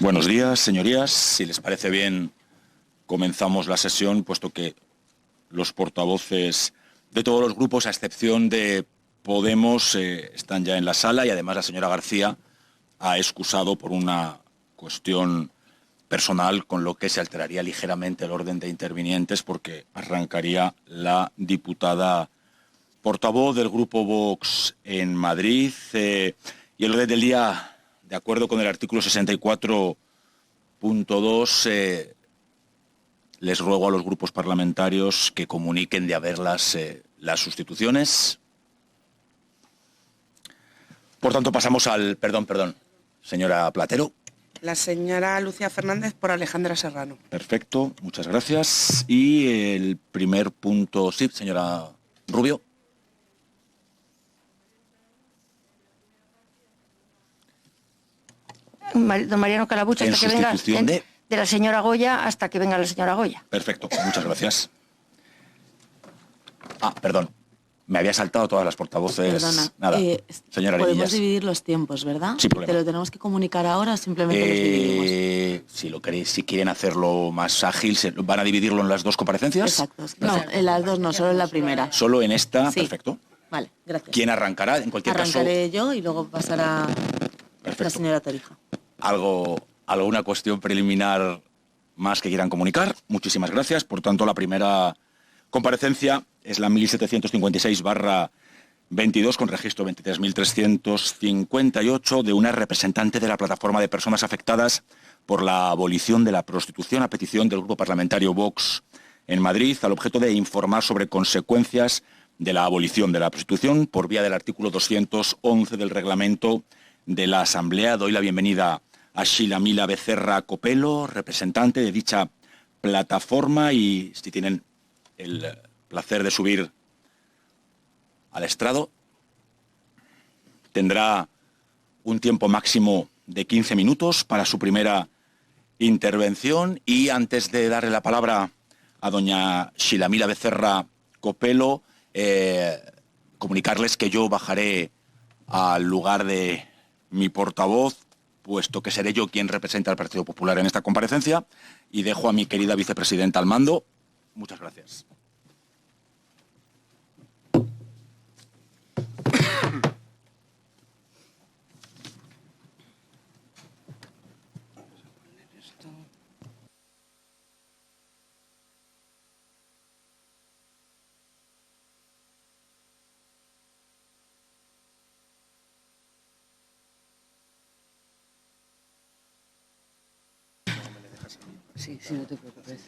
Buenos días, señorías. Si les parece bien, comenzamos la sesión, puesto que los portavoces de todos los grupos, a excepción de Podemos, están ya en la sala, y además la señora García ha excusado por una cuestión personal, con lo que se alteraría ligeramente el orden de intervinientes, porque arrancaría la diputada portavoz del Grupo Vox en Madrid. Y el orden del día, de acuerdo con el artículo 64.2, les ruego a los grupos parlamentarios que comuniquen de haberlas las sustituciones. Por tanto, pasamos al... Perdón, señora Platero. La señora Lucía Fernández por Alejandra Serrano. Perfecto, muchas gracias. Y el primer punto, sí, señora Rubio. Don Mariano Calabucha, hasta que venga de la señora Goya, hasta que venga la señora Goya. Perfecto, muchas gracias. Perdón, me había saltado todas las portavoces. Perdona, Nada, señora podemos Arenillas. dividir los tiempos, ¿verdad? Sin problema. ¿Te lo tenemos que comunicar ahora o simplemente los dividimos? Si lo queréis, si quieren hacerlo más ágil, ¿van a dividirlo en las dos comparecencias? Exacto. No, en las dos no, solo en la primera. Solo en esta, Sí. Perfecto. Vale, gracias. ¿Quién arrancará? En cualquier Arrancaré yo y luego pasará Perfecto. la señora Torija. ¿Alguna cuestión preliminar más que quieran comunicar? Muchísimas gracias. Por tanto, la primera comparecencia es la 1756/22, con registro 23.358, de una representante de la plataforma de personas afectadas por la abolición de la prostitución, a petición del Grupo Parlamentario Vox en Madrid, al objeto de informar sobre consecuencias de la abolición de la prostitución por vía del artículo 211 del reglamento de la Asamblea. Doy la bienvenida a Xilamila Becerra Copelo, representante de dicha plataforma, y si tienen el placer de subir al estrado, tendrá un tiempo máximo de 15 minutos para su primera intervención. Y antes de darle la palabra a doña Xilamila Becerra Copelo, comunicarles que yo bajaré al lugar de mi portavoz, puesto que seré yo quien representa al Partido Popular en esta comparecencia, y dejo a mi querida vicepresidenta al mando. Muchas gracias. Sí, no te preocupes.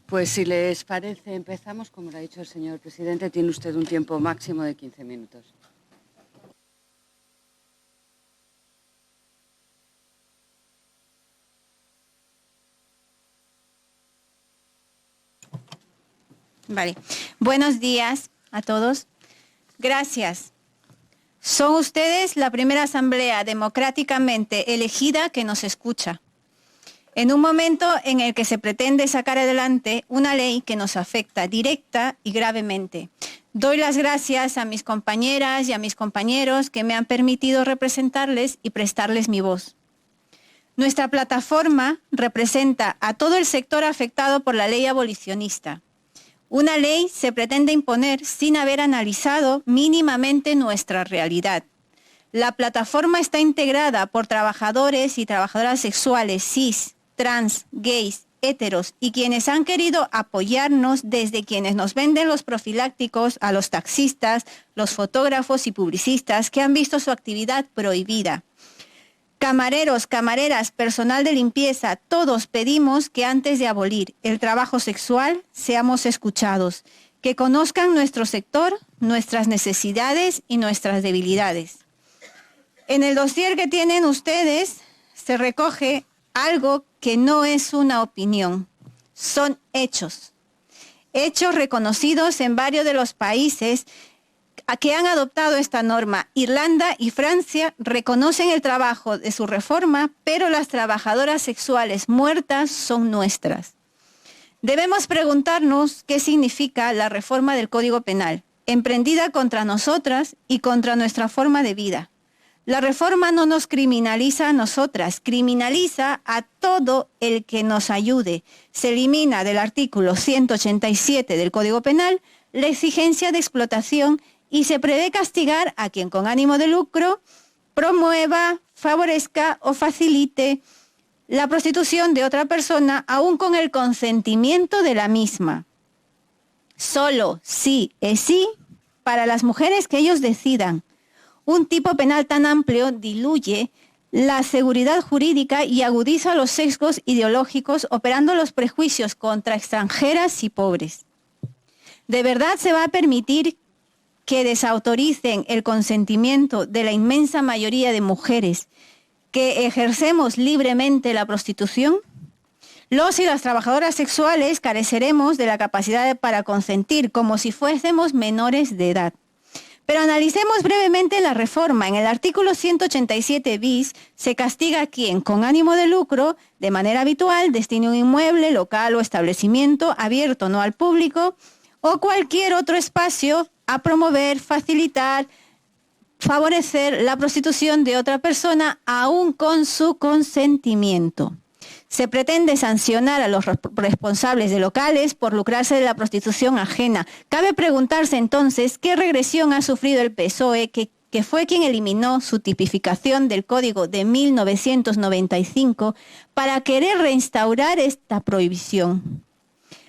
Pues si les parece, empezamos. Como lo ha dicho el señor presidente, tiene usted un tiempo máximo de 15 minutos. Vale. Buenos días a todos. Gracias. Son ustedes la primera asamblea democráticamente elegida que nos escucha, en un momento en el que se pretende sacar adelante una ley que nos afecta directa y gravemente. Doy las gracias a mis compañeras y a mis compañeros que me han permitido representarles y prestarles mi voz. Nuestra plataforma representa a todo el sector afectado por la ley abolicionista. Una ley se pretende imponer sin haber analizado mínimamente nuestra realidad. La plataforma está integrada por trabajadores y trabajadoras sexuales cis, trans, gays, héteros y quienes han querido apoyarnos, desde quienes nos venden los profilácticos a los taxistas, los fotógrafos y publicistas que han visto su actividad prohibida. Camareros, camareras, personal de limpieza, todos pedimos que antes de abolir el trabajo sexual seamos escuchados, que conozcan nuestro sector, nuestras necesidades y nuestras debilidades. En el dossier que tienen ustedes se recoge algo que no es una opinión, son hechos. Hechos reconocidos en varios de los países que han adoptado esta norma. Irlanda y Francia reconocen el trabajo de su reforma, pero las trabajadoras sexuales muertas son nuestras. Debemos preguntarnos qué significa la reforma del Código Penal, emprendida contra nosotras y contra nuestra forma de vida. La reforma no nos criminaliza a nosotras, criminaliza a todo el que nos ayude. Se elimina del artículo 187 del Código Penal la exigencia de explotación y se prevé castigar a quien con ánimo de lucro promueva, favorezca o facilite la prostitución de otra persona, aun con el consentimiento de la misma. Solo sí es sí para las mujeres que ellos decidan. Un tipo penal tan amplio diluye la seguridad jurídica y agudiza los sesgos ideológicos, operando los prejuicios contra extranjeras y pobres. ¿De verdad se va a permitir que desautoricen el consentimiento de la inmensa mayoría de mujeres que ejercemos libremente la prostitución? Los y las trabajadoras sexuales careceremos de la capacidad para consentir como si fuésemos menores de edad. Pero analicemos brevemente la reforma. En el artículo 187 bis se castiga a quien, con ánimo de lucro, de manera habitual, destine un inmueble, local o establecimiento abierto no al público o cualquier otro espacio a promover, facilitar, favorecer la prostitución de otra persona, aún con su consentimiento. Se pretende sancionar a los responsables de locales por lucrarse de la prostitución ajena. Cabe preguntarse entonces qué regresión ha sufrido el PSOE, que fue quien eliminó su tipificación del Código de 1995 para querer reinstaurar esta prohibición.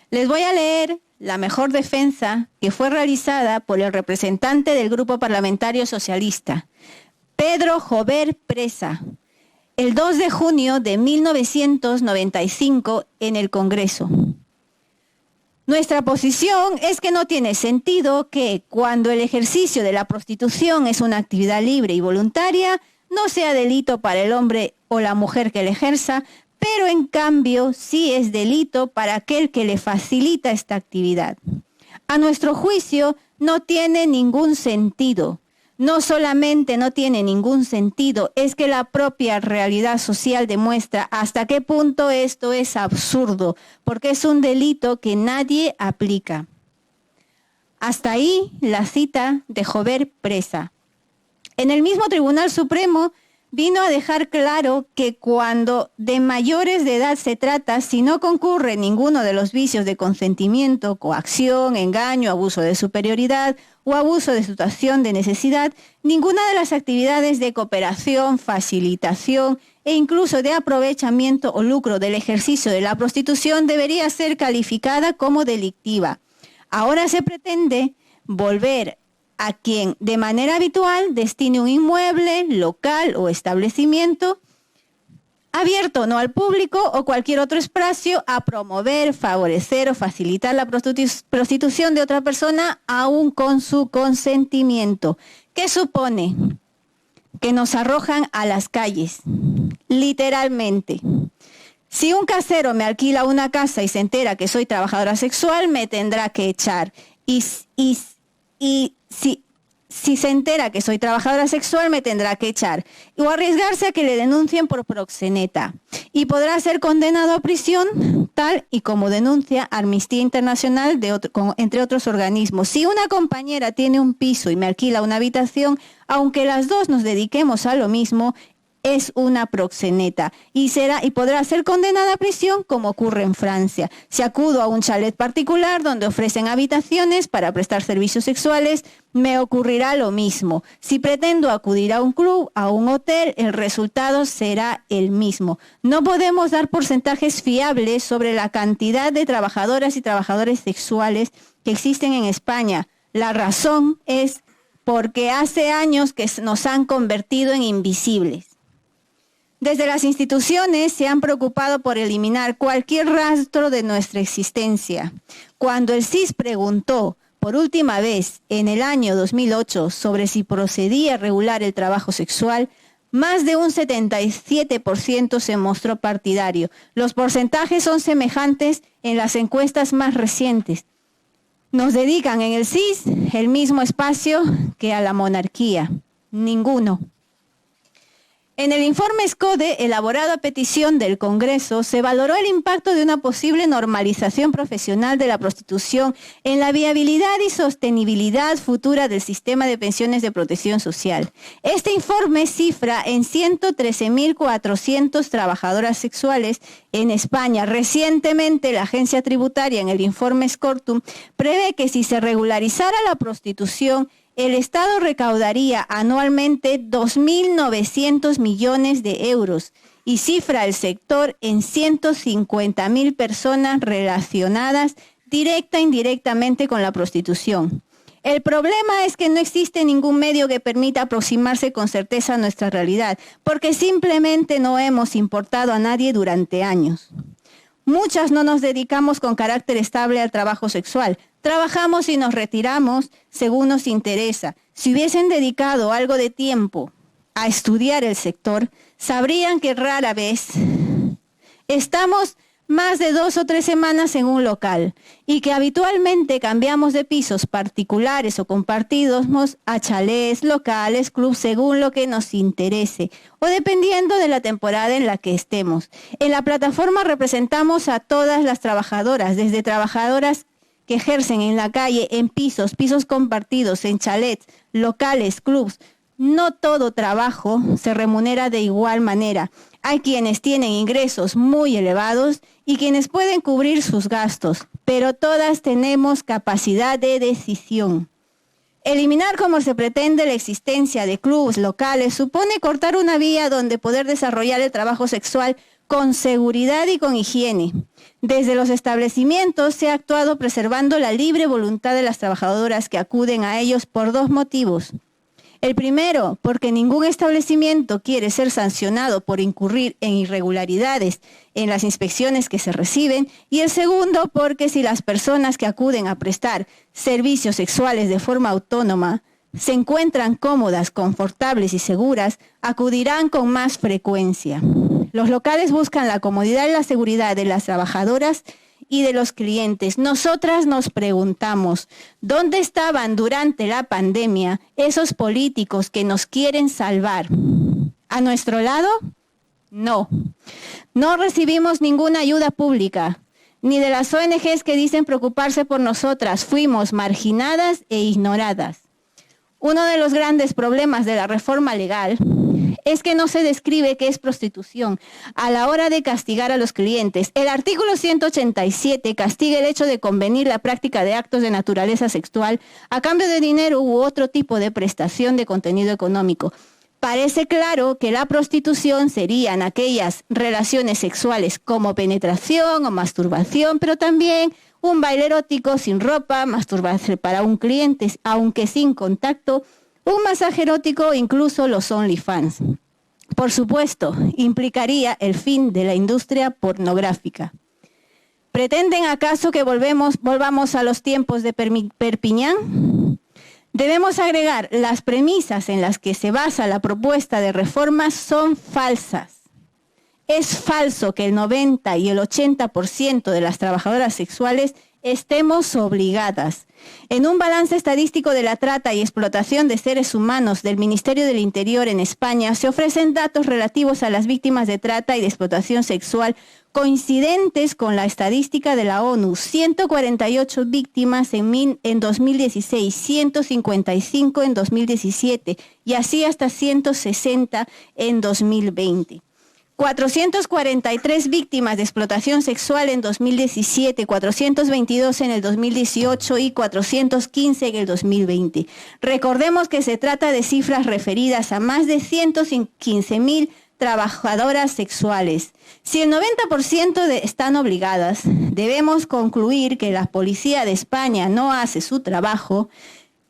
Les voy a leer la mejor defensa que fue realizada por el representante del Grupo Parlamentario Socialista, Pedro Jover Presa, el 2 de junio de 1995 en el Congreso. Nuestra posición es que no tiene sentido que cuando el ejercicio de la prostitución es una actividad libre y voluntaria, no sea delito para el hombre o la mujer que la ejerza, pero en cambio sí es delito para aquel que le facilita esta actividad. A nuestro juicio no tiene ningún sentido. No solamente no tiene ningún sentido, es que la propia realidad social demuestra hasta qué punto esto es absurdo, porque es un delito que nadie aplica. Hasta ahí la cita de Jover Presa. En el mismo Tribunal Supremo vino a dejar claro que cuando de mayores de edad se trata, si no concurre ninguno de los vicios de consentimiento, coacción, engaño, abuso de superioridad o abuso de situación de necesidad, ninguna de las actividades de cooperación, facilitación e incluso de aprovechamiento o lucro del ejercicio de la prostitución debería ser calificada como delictiva. Ahora se pretende volver a quien de manera habitual destine un inmueble, local o establecimiento abierto no al público o cualquier otro espacio a promover, favorecer o facilitar la prostitución de otra persona aún con su consentimiento. ¿Qué supone? Que nos arrojan a las calles, literalmente. Si un casero me alquila una casa y se entera que soy trabajadora sexual, me tendrá que echar. Y si se entera que soy trabajadora sexual, me tendrá que echar. O arriesgarse a que le denuncien por proxeneta. Y podrá ser condenado a prisión, tal y como denuncia Amnistía Internacional, entre otros organismos. Si una compañera tiene un piso y me alquila una habitación, aunque las dos nos dediquemos a lo mismo, es una proxeneta y podrá ser condenada a prisión, como ocurre en Francia. Si acudo a un chalet particular donde ofrecen habitaciones para prestar servicios sexuales, me ocurrirá lo mismo. Si pretendo acudir a un club, a un hotel, el resultado será el mismo. No podemos dar porcentajes fiables sobre la cantidad de trabajadoras y trabajadores sexuales que existen en España. La razón es porque hace años que nos han convertido en invisibles. Desde las instituciones se han preocupado por eliminar cualquier rastro de nuestra existencia. Cuando el CIS preguntó por última vez en el año 2008 sobre si procedía a regular el trabajo sexual, más de un 77% se mostró partidario. Los porcentajes son semejantes en las encuestas más recientes. Nos dedican en el CIS el mismo espacio que a la monarquía. Ninguno. En el informe SCODE, elaborado a petición del Congreso, se valoró el impacto de una posible normalización profesional de la prostitución en la viabilidad y sostenibilidad futura del sistema de pensiones de protección social. Este informe cifra en 113.400 trabajadoras sexuales en España. Recientemente, la agencia tributaria, en el informe Scortum, prevé que si se regularizara la prostitución, el Estado recaudaría anualmente 2.900 millones de euros y cifra el sector en 150.000 personas relacionadas directa e indirectamente con la prostitución. El problema es que no existe ningún medio que permita aproximarse con certeza a nuestra realidad, porque simplemente no hemos importado a nadie durante años. Muchas no nos dedicamos con carácter estable al trabajo sexual. Trabajamos y nos retiramos según nos interesa. Si hubiesen dedicado algo de tiempo a estudiar el sector, sabrían que rara vez estamos más de 2 o 3 semanas en un local y que habitualmente cambiamos de pisos particulares o compartidos a chalés, locales, clubs, según lo que nos interese o dependiendo de la temporada en la que estemos. En la plataforma representamos a todas las trabajadoras, desde trabajadoras que ejercen en la calle, en pisos compartidos, en chalets, locales, clubs. No todo trabajo se remunera de igual manera. Hay quienes tienen ingresos muy elevados y quienes pueden cubrir sus gastos, pero todas tenemos capacidad de decisión. Eliminar como se pretende la existencia de clubes locales supone cortar una vía donde poder desarrollar el trabajo sexual con seguridad y con higiene. Desde los establecimientos se ha actuado preservando la libre voluntad de las trabajadoras que acuden a ellos por 2 motivos. El primero, porque ningún establecimiento quiere ser sancionado por incurrir en irregularidades en las inspecciones que se reciben. Y el segundo, porque si las personas que acuden a prestar servicios sexuales de forma autónoma se encuentran cómodas, confortables y seguras, acudirán con más frecuencia. Los locales buscan la comodidad y la seguridad de las trabajadoras y de los clientes. Nosotras nos preguntamos, ¿dónde estaban durante la pandemia esos políticos que nos quieren salvar? ¿A nuestro lado? No. No recibimos ninguna ayuda pública, ni de las ONGs que dicen preocuparse por nosotras. Fuimos marginadas e ignoradas. Uno de los grandes problemas de la reforma legal es que no se describe qué es prostitución a la hora de castigar a los clientes. El artículo 187 castiga el hecho de convenir la práctica de actos de naturaleza sexual a cambio de dinero u otro tipo de prestación de contenido económico. Parece claro que la prostitución serían aquellas relaciones sexuales como penetración o masturbación, pero también un baile erótico sin ropa, masturbarse para un cliente aunque sin contacto, un masaje erótico o incluso los OnlyFans. Por supuesto, implicaría el fin de la industria pornográfica. ¿Pretenden acaso que volvamos a los tiempos de Perpiñán? Debemos agregar, las premisas en las que se basa la propuesta de reforma son falsas. Es falso que el 90 y el 80% de las trabajadoras sexuales estemos obligadas. En un balance estadístico de la trata y explotación de seres humanos del Ministerio del Interior en España, se ofrecen datos relativos a las víctimas de trata y de explotación sexual coincidentes con la estadística de la ONU. 148 víctimas en 2016, 155 en 2017 y así hasta 160 en 2020. 443 víctimas de explotación sexual en 2017, 422 en el 2018 y 415 en el 2020. Recordemos que se trata de cifras referidas a más de 115.000 trabajadoras sexuales. Si el 90% están obligadas, debemos concluir que la policía de España no hace su trabajo,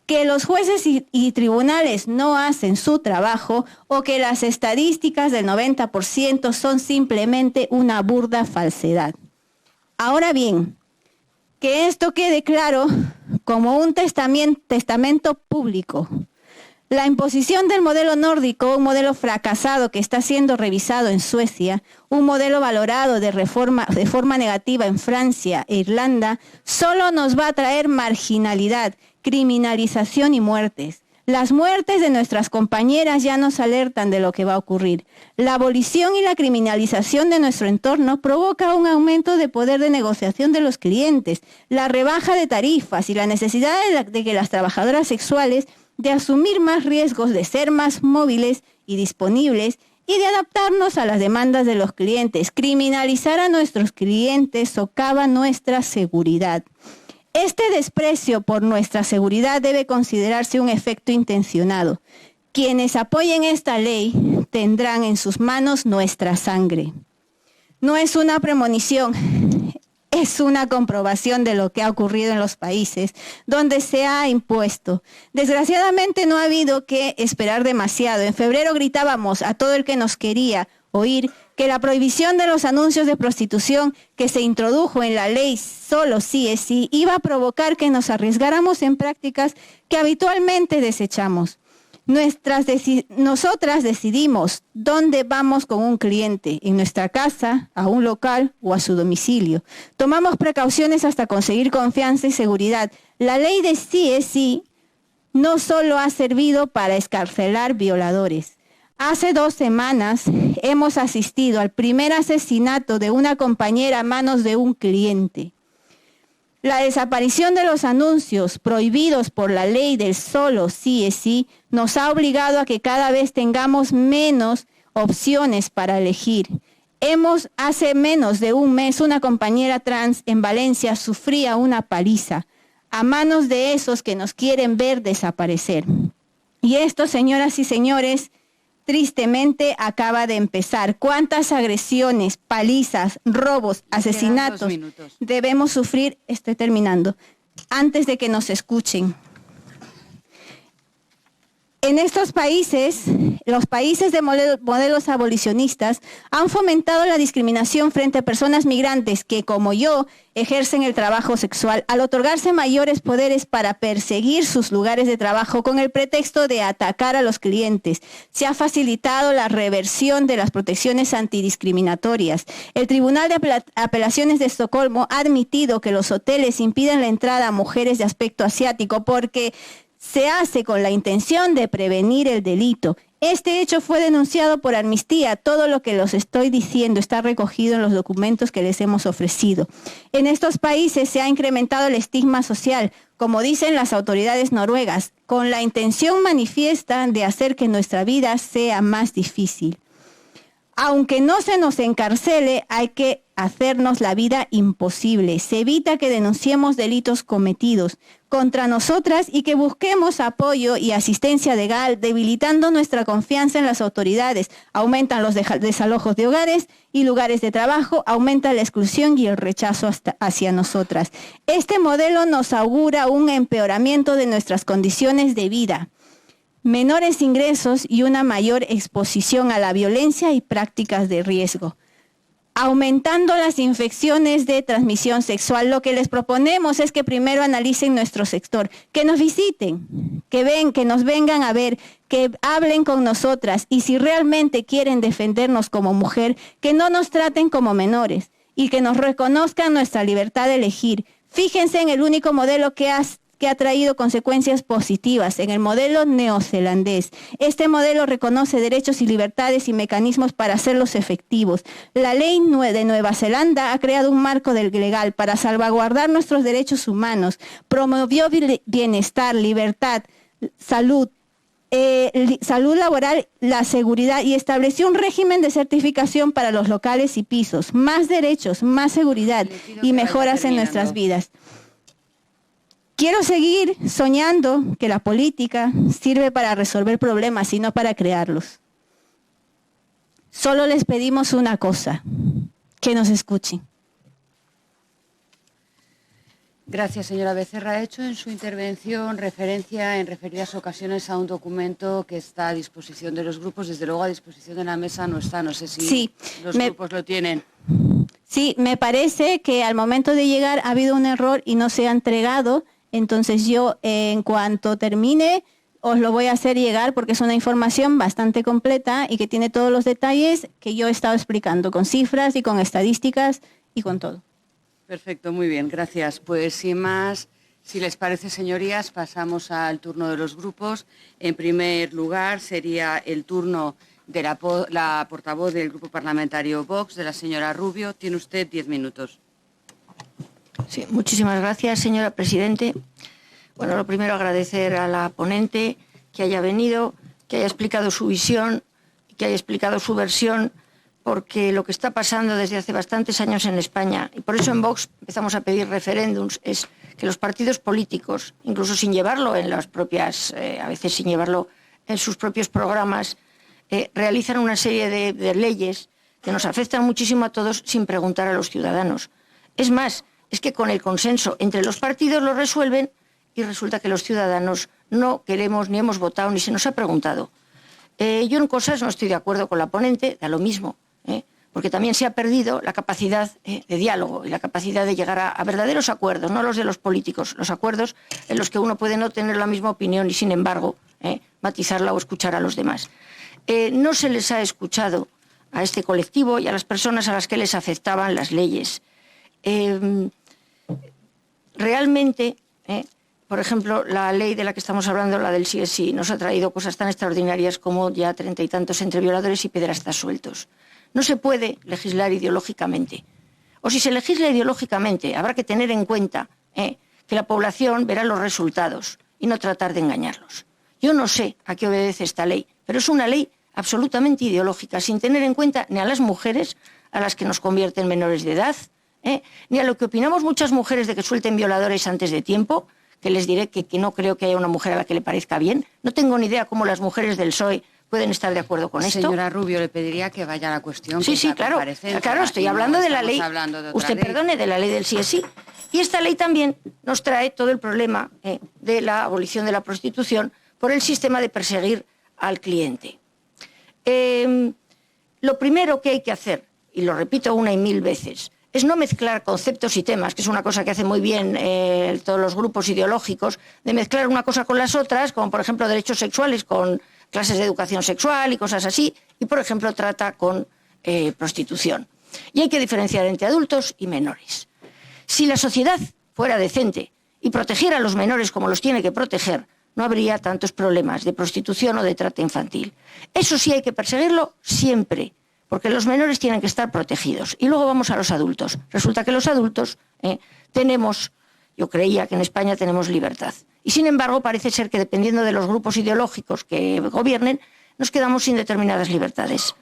que los jueces y tribunales no hacen su trabajo o que las estadísticas del 90% son simplemente una burda falsedad. Ahora bien, que esto quede claro como un testamento público. La imposición del modelo nórdico, un modelo fracasado que está siendo revisado en Suecia, un modelo valorado de forma negativa en Francia e Irlanda, solo nos va a traer marginalidad, criminalización y muertes. Las muertes de nuestras compañeras ya nos alertan de lo que va a ocurrir. La abolición y la criminalización de nuestro entorno provoca un aumento de poder de negociación de los clientes, la rebaja de tarifas y la necesidad de que las trabajadoras sexuales de asumir más riesgos, de ser más móviles y disponibles y de adaptarnos a las demandas de los clientes. Criminalizar a nuestros clientes socava nuestra seguridad. Este desprecio por nuestra seguridad debe considerarse un efecto intencionado. Quienes apoyen esta ley tendrán en sus manos nuestra sangre. No es una premonición, es una comprobación de lo que ha ocurrido en los países donde se ha impuesto. Desgraciadamente no ha habido que esperar demasiado. En febrero gritábamos a todo el que nos quería oír que la prohibición de los anuncios de prostitución que se introdujo en la ley Solo sí es sí iba a provocar que nos arriesgáramos en prácticas que habitualmente desechamos. Nosotras decidimos dónde vamos con un cliente, en nuestra casa, a un local o a su domicilio. Tomamos precauciones hasta conseguir confianza y seguridad. La ley de sí es sí no solo ha servido para excarcelar violadores. Hace 2 semanas hemos asistido al primer asesinato de una compañera a manos de un cliente. La desaparición de los anuncios prohibidos por la ley del solo sí es sí nos ha obligado a que cada vez tengamos menos opciones para elegir. Hace menos de un mes, una compañera trans en Valencia sufría una paliza a manos de esos que nos quieren ver desaparecer. Y esto, señoras y señores, tristemente acaba de empezar. ¿Cuántas agresiones, palizas, robos, asesinatos debemos sufrir? Estoy terminando. Antes de que nos escuchen. En estos países, los países de modelos abolicionistas han fomentado la discriminación frente a personas migrantes que, como yo, ejercen el trabajo sexual al otorgarse mayores poderes para perseguir sus lugares de trabajo con el pretexto de atacar a los clientes. Se ha facilitado la reversión de las protecciones antidiscriminatorias. El Tribunal de Apelaciones de Estocolmo ha admitido que los hoteles impiden la entrada a mujeres de aspecto asiático porque se hace con la intención de prevenir el delito. Este hecho fue denunciado por Amnistía. Todo lo que les estoy diciendo está recogido en los documentos que les hemos ofrecido. En estos países se ha incrementado el estigma social, como dicen las autoridades noruegas, con la intención manifiesta de hacer que nuestra vida sea más difícil. Aunque no se nos encarcele, hay que hacernos la vida imposible. Se evita que denunciemos delitos cometidos contra nosotras y que busquemos apoyo y asistencia legal, debilitando nuestra confianza en las autoridades. Aumentan los desalojos de hogares y lugares de trabajo, aumenta la exclusión y el rechazo hacia nosotras. Este modelo nos augura un empeoramiento de nuestras condiciones de vida, menores ingresos y una mayor exposición a la violencia y prácticas de riesgo, aumentando las infecciones de transmisión sexual. Lo que les proponemos es que primero analicen nuestro sector, que nos visiten, que nos vengan a ver, que hablen con nosotras y si realmente quieren defendernos como mujer, que no nos traten como menores y que nos reconozcan nuestra libertad de elegir. Fíjense en el único modelo que ha traído consecuencias positivas, en el modelo neozelandés. Este modelo reconoce derechos y libertades y mecanismos para hacerlos efectivos. La ley de Nueva Zelanda ha creado un marco legal para salvaguardar nuestros derechos humanos, promovió bienestar, libertad, salud, salud laboral, la seguridad y estableció un régimen de certificación para los locales y pisos, más derechos, más seguridad y mejoras en nuestras vidas. Quiero seguir soñando que la política sirve para resolver problemas y no para crearlos. Solo les pedimos una cosa, que nos escuchen. Gracias, señora Becerra. Ha hecho en su intervención referencia en referidas ocasiones a un documento que está a disposición de los grupos. Desde luego a disposición de la mesa no está. No sé si los grupos lo tienen. Sí, me parece que al momento de llegar ha habido un error y no se ha entregado. Entonces yo, en cuanto termine, os lo voy a hacer llegar porque es una información bastante completa y que tiene todos los detalles que yo he estado explicando, con cifras y con estadísticas y con todo. Perfecto, muy bien, gracias. Pues sin más, Si les parece, señorías, pasamos al turno de los grupos. En primer lugar, sería el turno de la portavoz del Grupo Parlamentario Vox, de la señora Rubio. Tiene usted 10 minutos. Sí, muchísimas gracias, señora Presidente. Bueno, lo primero, agradecer a la ponente que haya venido, que haya explicado su visión, que haya explicado su versión, porque lo que está pasando desde hace bastantes años en España, y por eso en Vox empezamos a pedir referéndums, es que los partidos políticos, incluso sin llevarlo en las propias, a veces sin llevarlo en sus propios programas, realizan una serie de leyes que nos afectan muchísimo a todos sin preguntar a los ciudadanos. Es más, es que con el consenso entre los partidos lo resuelven y resulta que los ciudadanos no queremos ni hemos votado ni se nos ha preguntado. Yo en cosas no estoy de acuerdo con la ponente, da lo mismo, porque también se ha perdido la capacidad de diálogo y la capacidad de llegar a verdaderos acuerdos, no los de los políticos, los acuerdos en los que uno puede no tener la misma opinión y, sin embargo, matizarla o escuchar a los demás. No se les ha escuchado a este colectivo y a las personas a las que les afectaban las leyes. Realmente, por ejemplo, la ley de la que estamos hablando, la del sí es sí, nos ha traído cosas tan extraordinarias como ya 30 y tantos entre violadores y pederastas sueltos. No se puede legislar ideológicamente. O si se legisla ideológicamente, habrá que tener en cuenta que la población verá los resultados y no tratar de engañarlos. Yo no sé a qué obedece esta ley, pero es una ley absolutamente ideológica, sin tener en cuenta ni a las mujeres, a las que nos convierten menores de edad, ni a lo que opinamos muchas mujeres de que suelten violadores antes de tiempo, que les diré que no creo que haya una mujer a la que le parezca bien. No tengo ni idea cómo las mujeres del PSOE pueden estar de acuerdo con esto. Señora Rubio, le pediría que vaya a la cuestión. Sí, sí, claro. Claro, estoy hablando de la ley. Usted perdone, de la ley del sí es sí. Y esta ley también nos trae todo el problema de la abolición de la prostitución por el sistema de perseguir al cliente. Lo primero que hay que hacer, y lo repito una y mil veces, es no mezclar conceptos y temas, que es una cosa que hacen muy bien todos los grupos ideológicos, de mezclar una cosa con las otras, como por ejemplo derechos sexuales con clases de educación sexual y cosas así, y por ejemplo trata con prostitución. Y hay que diferenciar entre adultos y menores. Si la sociedad fuera decente y protegiera a los menores como los tiene que proteger, no habría tantos problemas de prostitución o de trata infantil. Eso sí hay que perseguirlo siempre, porque los menores tienen que estar protegidos. Y luego vamos a los adultos. Resulta que los adultos tenemos, yo creía que en España tenemos libertad. Y sin embargo parece ser que dependiendo de los grupos ideológicos que gobiernen, nos quedamos sin determinadas libertades.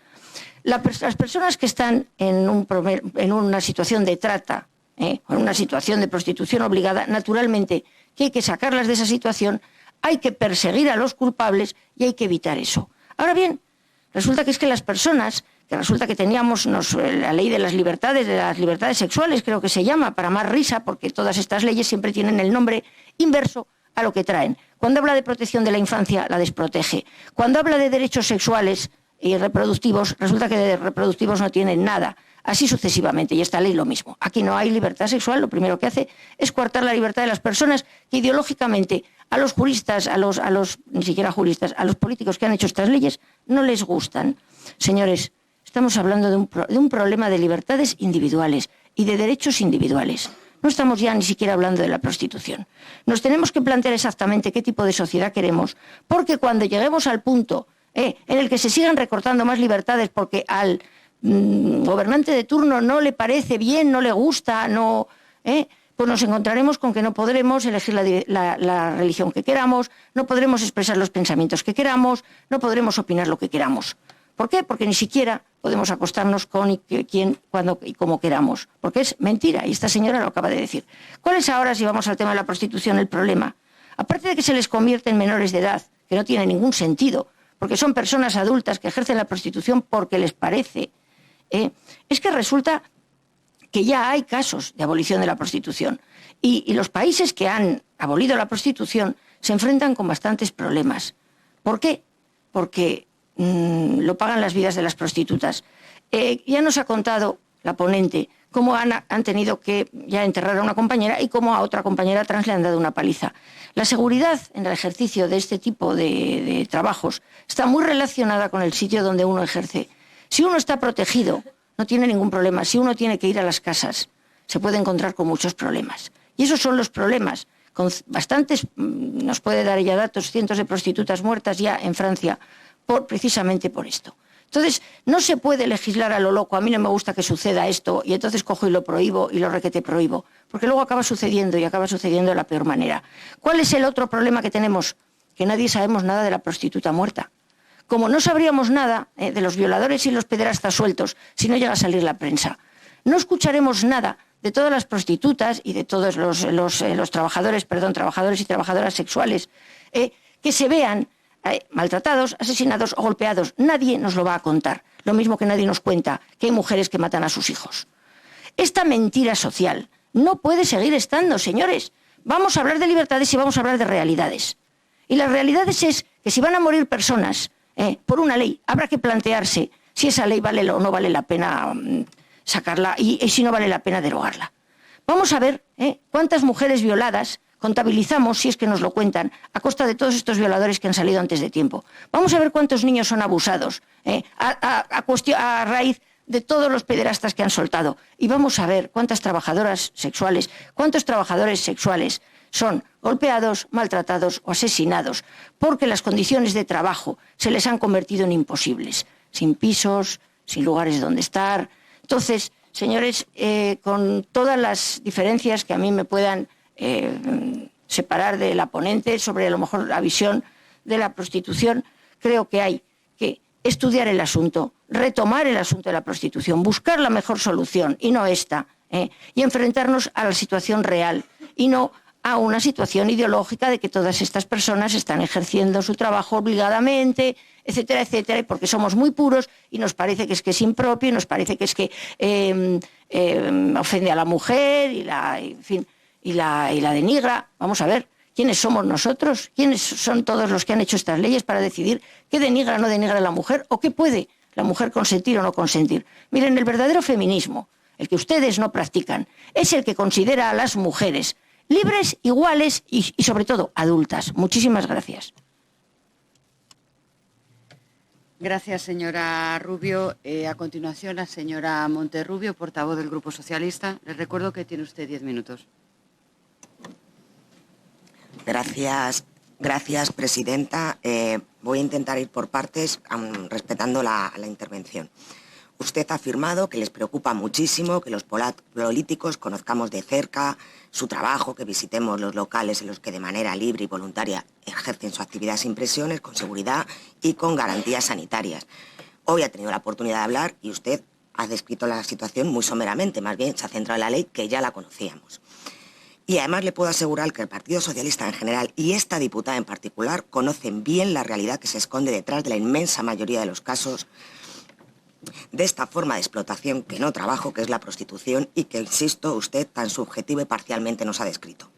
Las personas que están en una situación de trata, o en una situación de prostitución obligada, naturalmente que hay que sacarlas de esa situación, hay que perseguir a los culpables y hay que evitar eso. Ahora bien, resulta que es que las personas, que resulta que teníamos la ley de las libertades sexuales, creo que se llama, para más risa, porque todas estas leyes siempre tienen el nombre inverso a lo que traen. Cuando habla de protección de la infancia, la desprotege. Cuando habla de derechos sexuales y reproductivos, resulta que de reproductivos no tienen nada. Así sucesivamente, y esta ley lo mismo. Aquí no hay libertad sexual, lo primero que hace es coartar la libertad de las personas que ideológicamente a los juristas, ni siquiera juristas, a los políticos que han hecho estas leyes, no les gustan. Señores, estamos hablando de un problema de libertades individuales y de derechos individuales. No estamos ya ni siquiera hablando de la prostitución. Nos tenemos que plantear exactamente qué tipo de sociedad queremos, porque cuando lleguemos al punto en el que se sigan recortando más libertades porque al gobernante de turno no le parece bien, no le gusta, pues nos encontraremos con que no podremos elegir la religión que queramos, no podremos expresar los pensamientos que queramos, no podremos opinar lo que queramos. ¿Por qué? Porque ni siquiera podemos acostarnos con quién, cuándo y cómo queramos. Porque es mentira, y esta señora lo acaba de decir. ¿Cuál es ahora, si vamos al tema de la prostitución, el problema? Aparte de que se les convierte en menores de edad, que no tiene ningún sentido, porque son personas adultas que ejercen la prostitución porque les parece, es que resulta que ya hay casos de abolición de la prostitución. Y los países que han abolido la prostitución se enfrentan con bastantes problemas. ¿Por qué? Porque lo pagan las vidas de las prostitutas. Ya nos ha contado la ponente cómo han tenido que ya enterrar a una compañera y cómo a otra compañera trans le han dado una paliza. La seguridad en el ejercicio de este tipo de trabajos está muy relacionada con el sitio donde uno ejerce. Si uno está protegido, no tiene ningún problema. Si uno tiene que ir a las casas, se puede encontrar con muchos problemas. Y esos son los problemas con bastantes, nos puede dar ella datos, cientos de prostitutas muertas ya en Francia, precisamente por esto. Entonces, no se puede legislar a lo loco. A mí no me gusta que suceda esto y entonces cojo y lo prohíbo y lo requete prohíbo, porque luego acaba sucediendo y acaba sucediendo de la peor manera. ¿Cuál es el otro problema que tenemos? Que nadie sabemos nada de la prostituta muerta. Como no sabríamos nada de los violadores y los pederastas sueltos si no llega a salir la prensa, no escucharemos nada de todas las prostitutas y de todos los trabajadores y trabajadoras sexuales que se vean maltratados, asesinados o golpeados. Nadie nos lo va a contar. Lo mismo que nadie nos cuenta que hay mujeres que matan a sus hijos. Esta mentira social no puede seguir estando, señores. Vamos a hablar de libertades y vamos a hablar de realidades. Y las realidades es que si van a morir personas por una ley, habrá que plantearse si esa ley vale o no vale la pena sacarla y si no vale la pena derogarla. Vamos a ver cuántas mujeres violadas contabilizamos, si es que nos lo cuentan, a costa de todos estos violadores que han salido antes de tiempo. Vamos a ver cuántos niños son abusados a raíz de todos los pederastas que han soltado. Y vamos a ver cuántas trabajadoras sexuales, cuántos trabajadores sexuales son golpeados, maltratados o asesinados porque las condiciones de trabajo se les han convertido en imposibles, sin pisos, sin lugares donde estar. Entonces, señores, con todas las diferencias que a mí me puedan separar de la ponente sobre a lo mejor la visión de la prostitución, creo que hay que estudiar el asunto, retomar el asunto de la prostitución, buscar la mejor solución y no esta, y enfrentarnos a la situación real y no a una situación ideológica de que todas estas personas están ejerciendo su trabajo obligadamente, etcétera, etcétera, y porque somos muy puros y nos parece que es impropio y nos parece que es que ofende a la mujer y la denigra. Vamos a ver, ¿quiénes somos nosotros? ¿Quiénes son todos los que han hecho estas leyes para decidir qué denigra o no denigra a la mujer o qué puede la mujer consentir o no consentir? Miren, el verdadero feminismo, el que ustedes no practican, es el que considera a las mujeres libres, iguales y sobre todo adultas. Muchísimas gracias. Gracias, señora Rubio. A continuación, la señora Monterrubio, portavoz del Grupo Socialista. Les recuerdo que tiene usted 10 minutos. Gracias, presidenta. Voy a intentar ir por partes, respetando la intervención. Usted ha afirmado que les preocupa muchísimo que los políticos conozcamos de cerca su trabajo, que visitemos los locales en los que de manera libre y voluntaria ejercen su actividad sin presiones, con seguridad y con garantías sanitarias. Hoy ha tenido la oportunidad de hablar y usted ha descrito la situación muy someramente, más bien se ha centrado en la ley que ya la conocíamos. Y además le puedo asegurar que el Partido Socialista en general y esta diputada en particular conocen bien la realidad que se esconde detrás de la inmensa mayoría de los casos de esta forma de explotación que no trabajo, que es la prostitución y que, insisto, usted tan subjetivo y parcialmente nos ha descrito.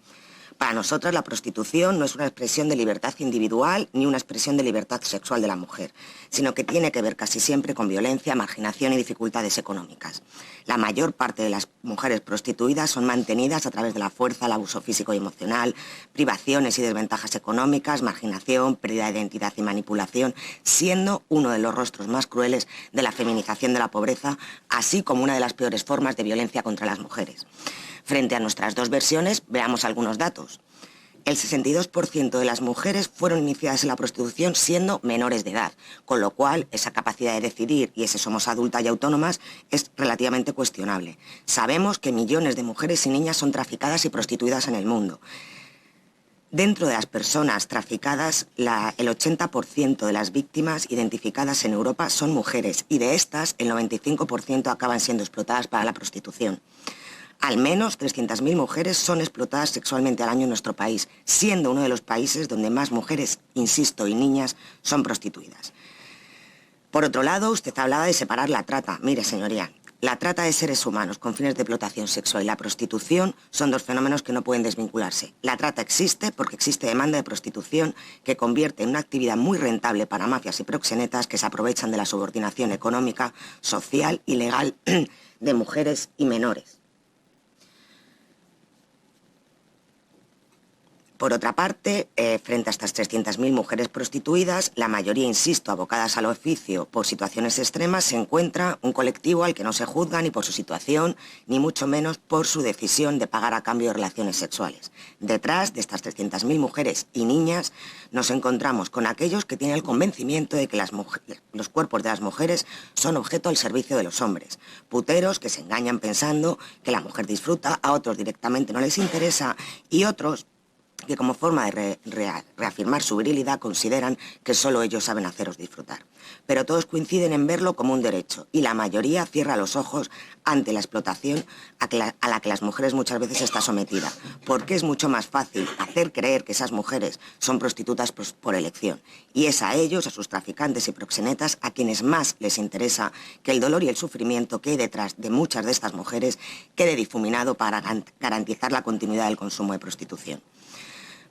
Para nosotras la prostitución no es una expresión de libertad individual ni una expresión de libertad sexual de la mujer, sino que tiene que ver casi siempre con violencia, marginación y dificultades económicas. La mayor parte de las mujeres prostituidas son mantenidas a través de la fuerza, el abuso físico y emocional, privaciones y desventajas económicas, marginación, pérdida de identidad y manipulación, siendo uno de los rostros más crueles de la feminización de la pobreza, así como una de las peores formas de violencia contra las mujeres. Frente a nuestras dos versiones, veamos algunos datos. El 62% de las mujeres fueron iniciadas en la prostitución siendo menores de edad, con lo cual esa capacidad de decidir y ese somos adultas y autónomas es relativamente cuestionable. Sabemos que millones de mujeres y niñas son traficadas y prostituidas en el mundo. Dentro de las personas traficadas, el 80% de las víctimas identificadas en Europa son mujeres y de estas el 95% acaban siendo explotadas para la prostitución. Al menos 300.000 mujeres son explotadas sexualmente al año en nuestro país, siendo uno de los países donde más mujeres, insisto, y niñas son prostituidas. Por otro lado, usted hablaba de separar la trata. Mire, señoría, la trata de seres humanos con fines de explotación sexual y la prostitución son dos fenómenos que no pueden desvincularse. La trata existe porque existe demanda de prostitución que convierte en una actividad muy rentable para mafias y proxenetas que se aprovechan de la subordinación económica, social y legal de mujeres y menores. Por otra parte, frente a estas 300.000 mujeres prostituidas, la mayoría, insisto, abocadas al oficio por situaciones extremas, se encuentra un colectivo al que no se juzga ni por su situación, ni mucho menos por su decisión de pagar a cambio de relaciones sexuales. Detrás de estas 300.000 mujeres y niñas nos encontramos con aquellos que tienen el convencimiento de que los cuerpos de las mujeres son objeto al servicio de los hombres. Puteros que se engañan pensando que la mujer disfruta, a otros directamente no les interesa y otros que como forma de reafirmar su virilidad consideran que solo ellos saben haceros disfrutar. Pero todos coinciden en verlo como un derecho y la mayoría cierra los ojos ante la explotación a la que las mujeres muchas veces está sometida, porque es mucho más fácil hacer creer que esas mujeres son prostitutas por elección. Y es a ellos, a sus traficantes y proxenetas, a quienes más les interesa que el dolor y el sufrimiento que hay detrás de muchas de estas mujeres quede difuminado para garantizar la continuidad del consumo de prostitución.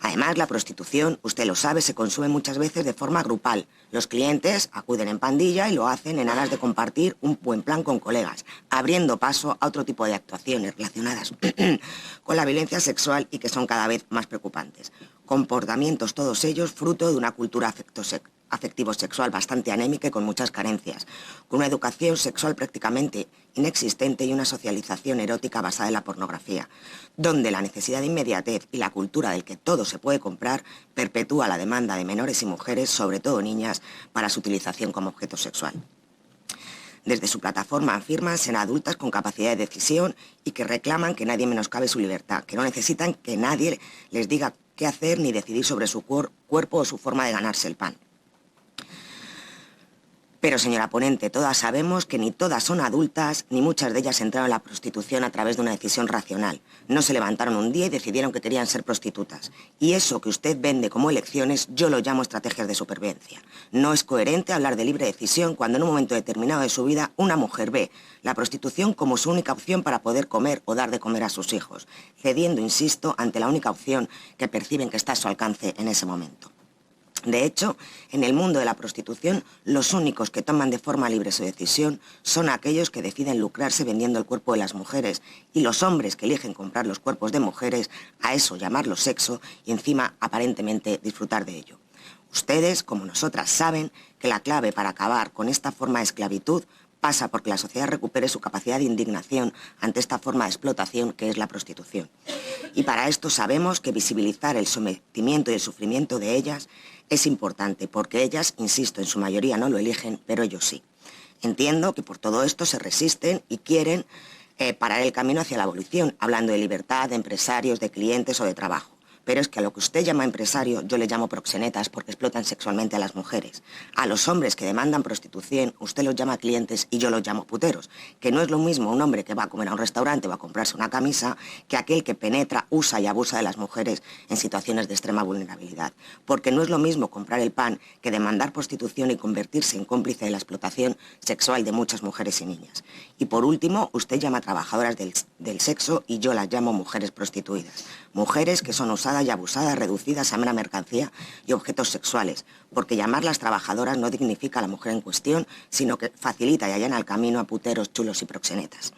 Además, la prostitución, usted lo sabe, se consume muchas veces de forma grupal. Los clientes acuden en pandilla y lo hacen en aras de compartir un buen plan con colegas, abriendo paso a otro tipo de actuaciones relacionadas con la violencia sexual y que son cada vez más preocupantes. Comportamientos todos ellos fruto de una cultura afectivo-sexual bastante anémica y con muchas carencias, con una educación sexual prácticamente inexistente y una socialización erótica basada en la pornografía, donde la necesidad de inmediatez y la cultura del que todo se puede comprar perpetúa la demanda de menores y mujeres, sobre todo niñas, para su utilización como objeto sexual. Desde su plataforma afirman ser adultas con capacidad de decisión y que reclaman que nadie menoscabe su libertad, que no necesitan que nadie les diga qué hacer ni decidir sobre su cuerpo o su forma de ganarse el pan. Pero, señora ponente, todas sabemos que ni todas son adultas, ni muchas de ellas entraron a la prostitución a través de una decisión racional. No se levantaron un día y decidieron que querían ser prostitutas. Y eso que usted vende como elecciones, yo lo llamo estrategias de supervivencia. No es coherente hablar de libre decisión cuando en un momento determinado de su vida una mujer ve la prostitución como su única opción para poder comer o dar de comer a sus hijos, cediendo, insisto, ante la única opción que perciben que está a su alcance en ese momento. De hecho, en el mundo de la prostitución, los únicos que toman de forma libre su decisión son aquellos que deciden lucrarse vendiendo el cuerpo de las mujeres y los hombres que eligen comprar los cuerpos de mujeres, a eso llamarlo sexo y encima aparentemente disfrutar de ello. Ustedes, como nosotras, saben que la clave para acabar con esta forma de esclavitud pasa porque la sociedad recupere su capacidad de indignación ante esta forma de explotación que es la prostitución. Y para esto sabemos que visibilizar el sometimiento y el sufrimiento de ellas es importante, porque ellas, insisto, en su mayoría no lo eligen, pero ellos sí. Entiendo que por todo esto se resisten y quieren parar el camino hacia la abolición, hablando de libertad, de empresarios, de clientes o de trabajo. Pero es que a lo que usted llama empresario, yo le llamo proxenetas porque explotan sexualmente a las mujeres. A los hombres que demandan prostitución, usted los llama clientes y yo los llamo puteros. Que no es lo mismo un hombre que va a comer a un restaurante o a comprarse una camisa que aquel que penetra, usa y abusa de las mujeres en situaciones de extrema vulnerabilidad. Porque no es lo mismo comprar el pan que demandar prostitución y convertirse en cómplice de la explotación sexual de muchas mujeres y niñas. Y por último, usted llama trabajadoras del sexo y yo las llamo mujeres prostituidas. Mujeres que son usadas y abusadas, reducidas a mera mercancía y objetos sexuales, porque llamarlas trabajadoras no dignifica a la mujer en cuestión, sino que facilita y allana el camino a puteros, chulos y proxenetas.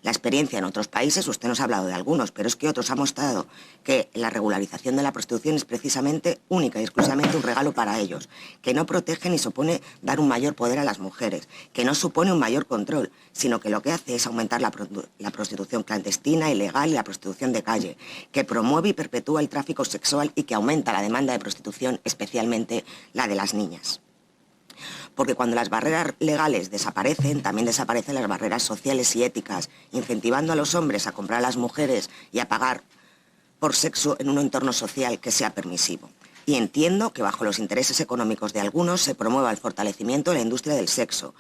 La experiencia en otros países, usted nos ha hablado de algunos, pero es que otros han mostrado que la regularización de la prostitución es precisamente única y exclusivamente un regalo para ellos, que no protege ni supone dar un mayor poder a las mujeres, que no supone un mayor control, sino que lo que hace es aumentar la prostitución clandestina, ilegal y la prostitución de calle, que promueve y perpetúa el tráfico sexual y que aumenta la demanda de prostitución, especialmente la de las niñas. Porque cuando las barreras legales desaparecen, también desaparecen las barreras sociales y éticas, incentivando a los hombres a comprar a las mujeres y a pagar por sexo en un entorno social que sea permisivo. Y entiendo que bajo los intereses económicos de algunos se promueva el fortalecimiento de la industria del sexo,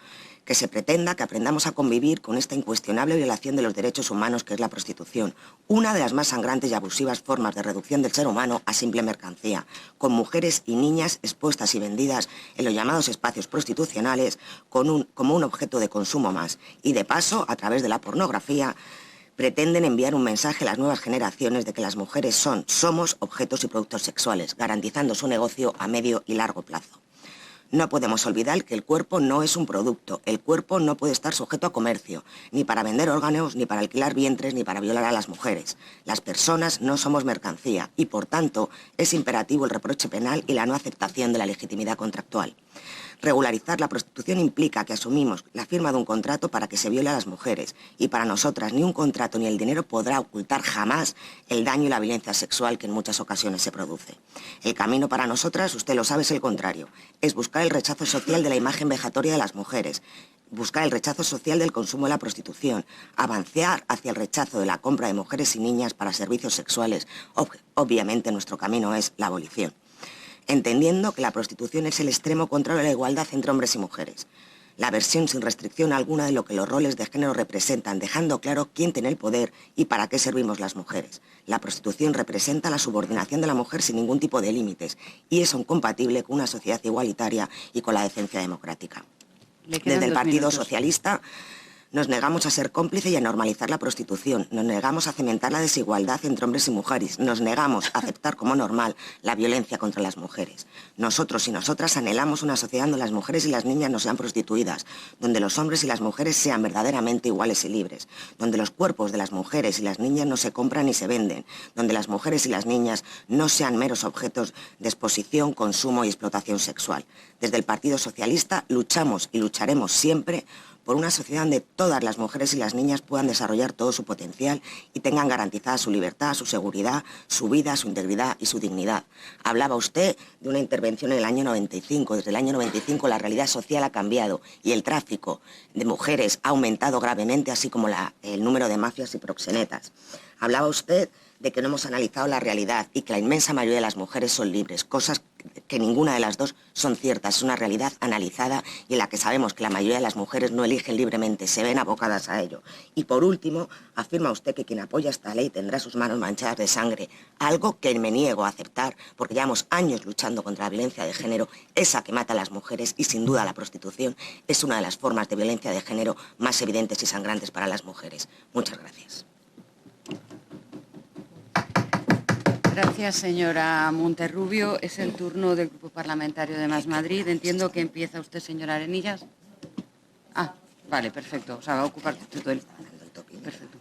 que se pretenda que aprendamos a convivir con esta incuestionable violación de los derechos humanos que es la prostitución, una de las más sangrantes y abusivas formas de reducción del ser humano a simple mercancía, con mujeres y niñas expuestas y vendidas en los llamados espacios prostitucionales como un objeto de consumo más, y de paso, a través de la pornografía, pretenden enviar un mensaje a las nuevas generaciones de que las mujeres somos objetos y productos sexuales, garantizando su negocio a medio y largo plazo. No podemos olvidar que el cuerpo no es un producto, el cuerpo no puede estar sujeto a comercio, ni para vender órganos, ni para alquilar vientres, ni para violar a las mujeres. Las personas no somos mercancía y, por tanto, es imperativo el reproche penal y la no aceptación de la legitimidad contractual. Regularizar la prostitución implica que asumimos la firma de un contrato para que se viole a las mujeres y para nosotras ni un contrato ni el dinero podrá ocultar jamás el daño y la violencia sexual que en muchas ocasiones se produce. El camino para nosotras, usted lo sabe, es el contrario. Es buscar el rechazo social de la imagen vejatoria de las mujeres, buscar el rechazo social del consumo de la prostitución, avanzar hacia el rechazo de la compra de mujeres y niñas para servicios sexuales. Obviamente nuestro camino es la abolición, entendiendo que la prostitución es el extremo contrario a la igualdad entre hombres y mujeres. La versión sin restricción alguna de lo que los roles de género representan, dejando claro quién tiene el poder y para qué servimos las mujeres. La prostitución representa la subordinación de la mujer sin ningún tipo de límites y es incompatible con una sociedad igualitaria y con la decencia democrática. Desde el Partido Socialista nos negamos a ser cómplices y a normalizar la prostitución, nos negamos a cementar la desigualdad entre hombres y mujeres, nos negamos a aceptar como normal la violencia contra las mujeres. Nosotros y nosotras anhelamos una sociedad donde las mujeres y las niñas no sean prostituidas, donde los hombres y las mujeres sean verdaderamente iguales y libres, donde los cuerpos de las mujeres y las niñas no se compran ni se venden, donde las mujeres y las niñas no sean meros objetos de exposición, consumo y explotación sexual. Desde el Partido Socialista luchamos y lucharemos siempre por una sociedad donde todas las mujeres y las niñas puedan desarrollar todo su potencial y tengan garantizada su libertad, su seguridad, su vida, su integridad y su dignidad. Hablaba usted de una intervención en el año 95. Desde el año 95 la realidad social ha cambiado y el tráfico de mujeres ha aumentado gravemente, así como el número de mafias y proxenetas. Hablaba usted de que no hemos analizado la realidad y que la inmensa mayoría de las mujeres son libres, cosas que ninguna de las dos son ciertas. Es una realidad analizada y en la que sabemos que la mayoría de las mujeres no eligen libremente, se ven abocadas a ello. Y por último, afirma usted que quien apoya esta ley tendrá sus manos manchadas de sangre, algo que me niego a aceptar porque llevamos años luchando contra la violencia de género, esa que mata a las mujeres, y sin duda la prostitución es una de las formas de violencia de género más evidentes y sangrantes para las mujeres. Muchas gracias. Gracias, señora Monterrubio. Es el turno del Grupo Parlamentario de Más Madrid. Entiendo que empieza usted, señora Arenillas. Ah, vale, perfecto. O sea, va a ocupar todo el... Perfecto.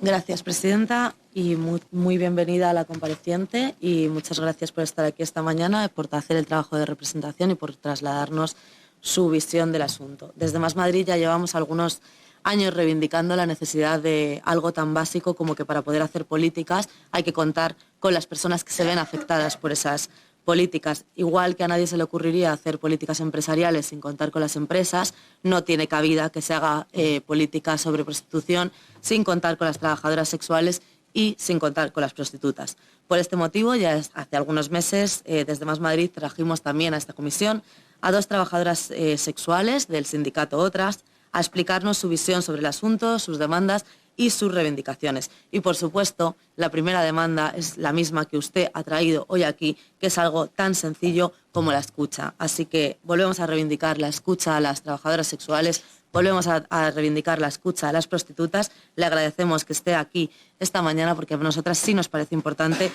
Gracias, presidenta, y muy bienvenida a la compareciente y muchas gracias por estar aquí esta mañana, por hacer el trabajo de representación y por trasladarnos su visión del asunto. Desde Más Madrid ya llevamos algunos años reivindicando la necesidad de algo tan básico como que para poder hacer políticas hay que contar con las personas que se ven afectadas por esas políticas. Igual que a nadie se le ocurriría hacer políticas empresariales sin contar con las empresas, no tiene cabida que se haga políticas sobre prostitución sin contar con las trabajadoras sexuales y sin contar con las prostitutas. Por este motivo, ya hace algunos meses, desde Más Madrid trajimos también a esta comisión a 2 trabajadoras sexuales del sindicato Otras, a explicarnos su visión sobre el asunto, sus demandas y sus reivindicaciones. Y, por supuesto, la primera demanda es la misma que usted ha traído hoy aquí, que es algo tan sencillo como la escucha. Así que volvemos a reivindicar la escucha a las trabajadoras sexuales, volvemos a reivindicar la escucha a las prostitutas. Le agradecemos que esté aquí esta mañana porque a nosotras sí nos parece importante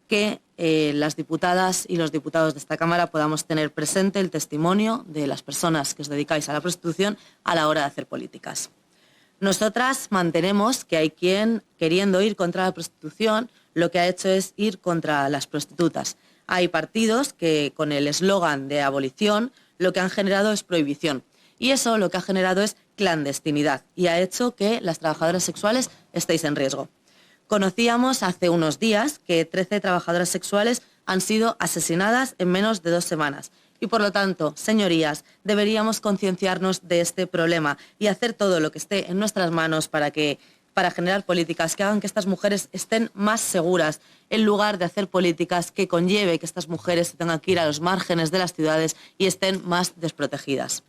que las diputadas y los diputados de esta Cámara podamos tener presente el testimonio de las personas que os dedicáis a la prostitución a la hora de hacer políticas. Nosotras mantenemos que hay quien, queriendo ir contra la prostitución, lo que ha hecho es ir contra las prostitutas. Hay partidos que, con el eslogan de abolición, lo que han generado es prohibición. Y eso lo que ha generado es clandestinidad y ha hecho que las trabajadoras sexuales estéis en riesgo. Conocíamos hace unos días que 13 trabajadoras sexuales han sido asesinadas en menos de 2 semanas. Y por lo tanto, señorías, deberíamos concienciarnos de este problema y hacer todo lo que esté en nuestras manos para generar políticas que hagan que estas mujeres estén más seguras, en lugar de hacer políticas que conlleve que estas mujeres tengan que ir a los márgenes de las ciudades y estén más desprotegidas.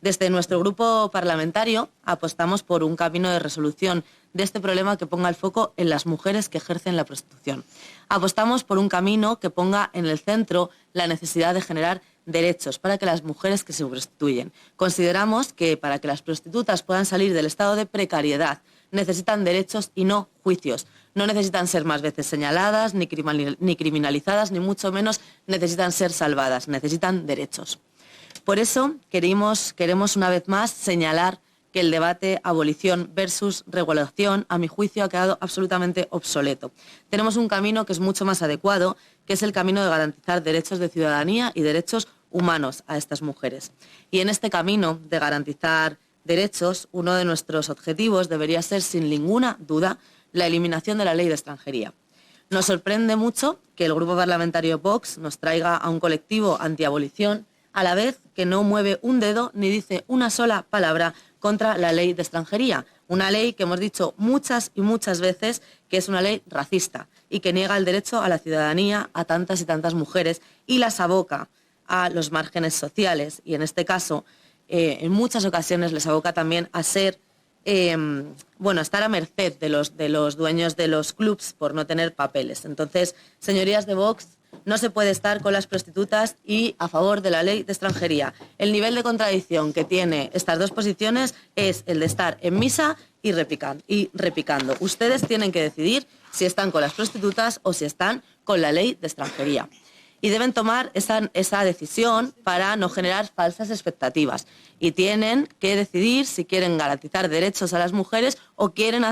Desde nuestro grupo parlamentario apostamos por un camino de resolución de este problema que ponga el foco en las mujeres que ejercen la prostitución. Apostamos por un camino que ponga en el centro la necesidad de generar derechos para que las mujeres que se prostituyen. Consideramos que para que las prostitutas puedan salir del estado de precariedad necesitan derechos y no juicios. no necesitan ser más veces señaladas, ni criminalizadas, ni mucho menos necesitan ser salvadas, necesitan derechos. Por eso queremos una vez más señalar que el debate abolición versus regulación, a mi juicio, ha quedado absolutamente obsoleto. Tenemos un camino que es mucho más adecuado, que es el camino de garantizar derechos de ciudadanía y derechos humanos a estas mujeres. Y en este camino de garantizar derechos, uno de nuestros objetivos debería ser, sin ninguna duda, la eliminación de la ley de extranjería. Nos sorprende mucho que el Grupo Parlamentario Vox nos traiga a un colectivo antiabolición, a la vez que no mueve un dedo ni dice una sola palabra contra la ley de extranjería. Una ley que hemos dicho muchas y muchas veces que es una ley racista y que niega el derecho a la ciudadanía a tantas y tantas mujeres y las aboca a los márgenes sociales. Y en este caso, en muchas ocasiones les aboca también a ser, estar a merced de los dueños de los clubs por no tener papeles. Entonces, señorías de Vox, no se puede estar con las prostitutas y a favor de la ley de extranjería. El nivel de contradicción que tiene estas dos posiciones es el de estar en misa y repicando. Ustedes tienen que decidir si están con las prostitutas o si están con la ley de extranjería. Y deben tomar esa decisión para no generar falsas expectativas. Y tienen que decidir si quieren garantizar derechos a las mujeres o quieren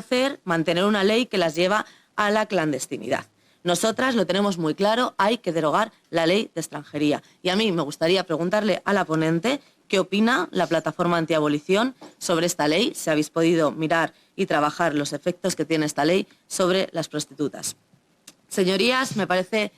mantener una ley que las lleva a la clandestinidad. Nosotras lo tenemos muy claro, hay que derogar la ley de extranjería. Y a mí me gustaría preguntarle a la ponente qué opina la plataforma antiabolición sobre esta ley, si habéis podido mirar y trabajar los efectos que tiene esta ley sobre las prostitutas. Señorías, me parece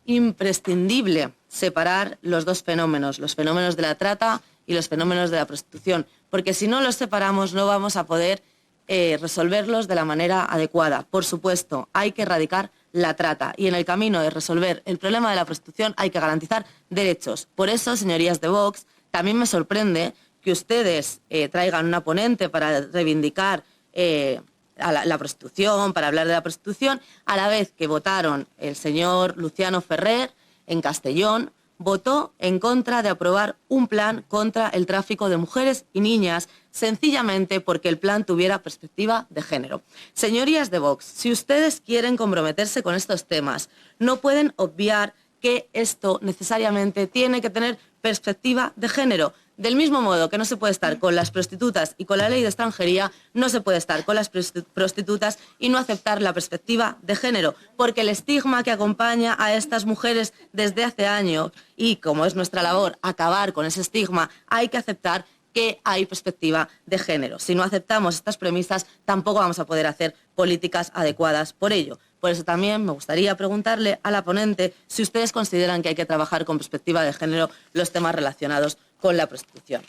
imprescindible separar los dos fenómenos, los fenómenos de la trata y los fenómenos de la prostitución, porque si no los separamos no vamos a poder resolverlos de la manera adecuada. Por supuesto, hay que erradicar la trata y en el camino de resolver el problema de la prostitución hay que garantizar derechos. Por eso, señorías de Vox, también me sorprende que ustedes traigan una ponente para reivindicar la prostitución, para hablar de la prostitución, a la vez que votaron el señor Luciano Ferrer en Castellón, votó en contra de aprobar un plan contra el tráfico de mujeres y niñas, sencillamente porque el plan tuviera perspectiva de género. Señorías de Vox, si ustedes quieren comprometerse con estos temas, no pueden obviar que esto necesariamente tiene que tener perspectiva de género. Del mismo modo que no se puede estar con las prostitutas y con la ley de extranjería, no se puede estar con las prostitutas y no aceptar la perspectiva de género, porque el estigma que acompaña a estas mujeres desde hace años, y como es nuestra labor acabar con ese estigma, hay que aceptar que hay perspectiva de género. Si no aceptamos estas premisas, tampoco vamos a poder hacer políticas adecuadas por ello. Por eso también me gustaría preguntarle a la ponente si ustedes consideran que hay que trabajar con perspectiva de género los temas relacionados con la prostitución.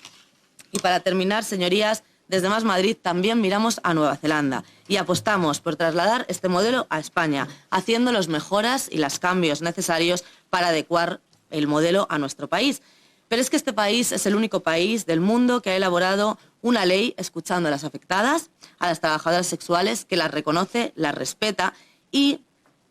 Y para terminar, señorías, desde Más Madrid también miramos a Nueva Zelanda y apostamos por trasladar este modelo a España, haciendo las mejoras y los cambios necesarios para adecuar el modelo a nuestro país. Pero es que este país es el único país del mundo que ha elaborado una ley escuchando a las afectadas, a las trabajadoras sexuales, que las reconoce, las respeta y